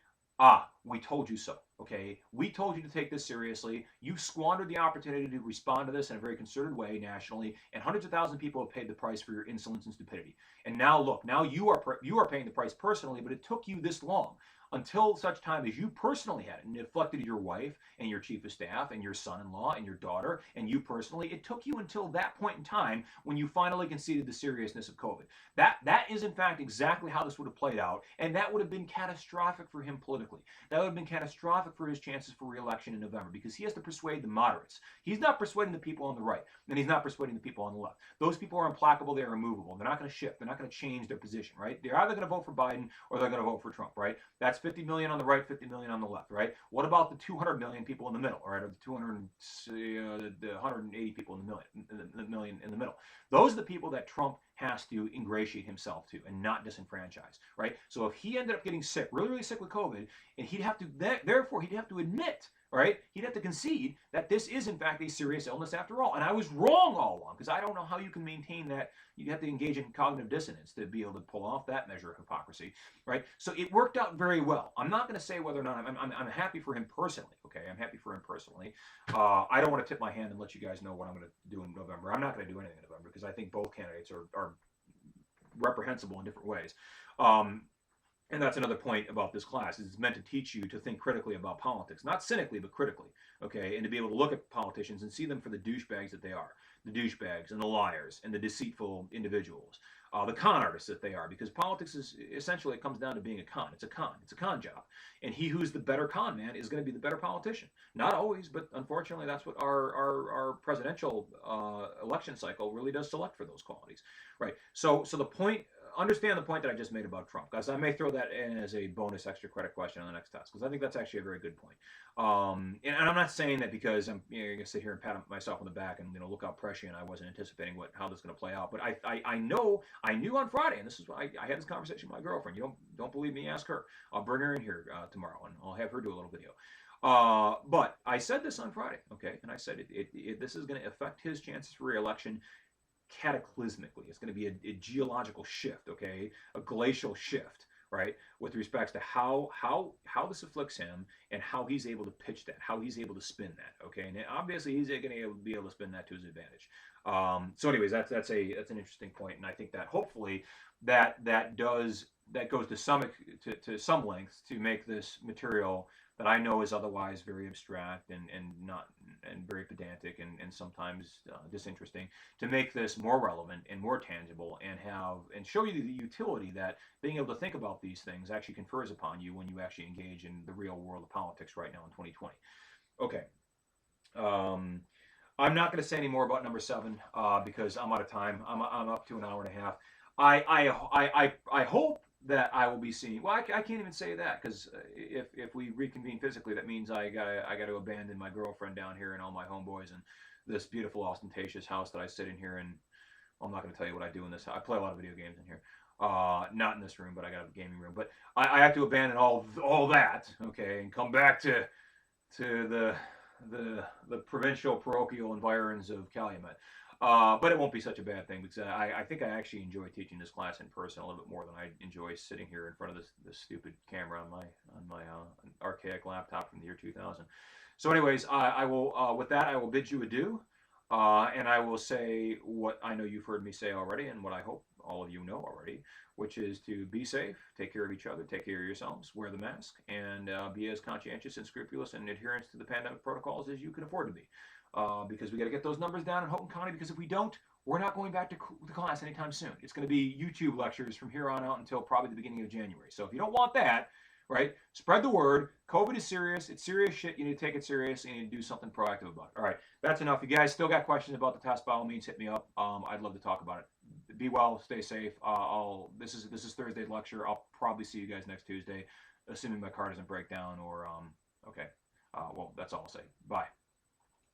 we told you so. Okay, we told you to take this seriously. You squandered the opportunity to respond to this in a very concerted way nationally, and hundreds of thousands of people have paid the price for your insolence and stupidity. And now look, now you are paying the price personally, but it took you this long until such time as you personally had it and it affected your wife and your chief of staff and your son-in-law and your daughter and you personally. It took you until that point in time when you finally conceded the seriousness of COVID. That is in fact exactly how this would have played out, and that would have been catastrophic for him politically. That would have been catastrophic for his chances for re-election in November, because he has to persuade the moderates. He's not persuading the people on the right, and he's not persuading the people on the left. Those people are implacable. They're immovable. They're not going to shift. They're not going to change their position, right? They're either going to vote for Biden or they're going to vote for Trump, right? That's 50 million on the right, 50 million on the left, right? What about the 200 million people in the middle, right? Or the 180 people in the million in the middle. Those are the people that Trump has to ingratiate himself to and not disenfranchise, right? So if he ended up getting sick, really, really sick with COVID, and he'd have to, therefore, he'd have to admit, right? He'd have to concede that this is, in fact, a serious illness after all. And I was wrong all along, because I don't know how you can maintain that. You have to engage in cognitive dissonance to be able to pull off that measure of hypocrisy, right? So it worked out very well. I'm not going to say whether or not I'm happy for him personally, okay? I'm happy for him personally. I don't want to tip my hand and let you guys know what I'm going to do in November. I'm not going to do anything in November because I think both candidates are reprehensible in different ways. And that's another point about this class. It's meant to teach you to think critically about politics, not cynically, but critically, okay? And to be able to look at politicians and see them for the douchebags that they are, the douchebags and the liars and the deceitful individuals, the con artists that they are, because politics is essentially, it comes down to being a con. It's a con. It's a con job. And he who's the better con man is going to be the better politician. Not always, but unfortunately, that's what our presidential election cycle really does select for those qualities, right? So the point, understand the point that I just made about Trump, guys. I may throw that in as a bonus extra credit question on the next test, because I think that's actually a very good point. And I'm not saying that because I'm going to sit here and pat myself on the back and look how prescient I wasn't anticipating how this is going to play out. But I knew on Friday, and this is why I had this conversation with my girlfriend. You don't believe me? Ask her. I'll bring her in here tomorrow, and I'll have her do a little video. But I said this on Friday, okay, and I said this is going to affect his chances for re-election cataclysmically. It's going to be a geological shift, okay, a glacial shift, right, with respects to how this afflicts him and how he's able to pitch that, how he's able to spin that, okay, and obviously he's going to be able to spin that to his advantage. So, anyways, that's an interesting point, and I think that hopefully that goes to some lengths to make this material that I know is otherwise very abstract and not and very pedantic and sometimes disinteresting, to make this more relevant and more tangible and show you the utility that being able to think about these things actually confers upon you when you actually engage in the real world of politics right now in 2020. Okay. I'm not going to say any more about number 7 because I'm out of time. I'm up to an hour and a half. I hope that I will be seeing. Well, I can't even say that, because if we reconvene physically, that means I got to abandon my girlfriend down here and all my homeboys and this beautiful ostentatious house that I sit in here. And I'm not going to tell you what I do in this. I play a lot of video games in here. Not in this room, but I got a gaming room. But I have to abandon all that, okay, and come back to the provincial parochial environs of Calumet. But it won't be such a bad thing, because I think I actually enjoy teaching this class in person a little bit more than I enjoy sitting here in front of this stupid camera on my archaic laptop from the year 2000. So, anyways, I will with that I will bid you adieu, and I will say what I know you've heard me say already, and what I hope all of you know already, which is to be safe, take care of each other, take care of yourselves, wear the mask, and be as conscientious and scrupulous in adherence to the pandemic protocols as you can afford to be. Because we got to get those numbers down in Houghton County, because if we don't, we're not going back to the class anytime soon. It's going to be YouTube lectures from here on out until probably the beginning of January. So if you don't want that, right, spread the word. COVID is serious. It's serious shit. You need to take it serious, and you need to do something proactive about it. All right, that's enough. If you guys still got questions about the test, by all means, hit me up. I'd love to talk about it. Be well, stay safe. This is Thursday's lecture. I'll probably see you guys next Tuesday, assuming my car doesn't break down or okay. Well, that's all I'll say. Bye.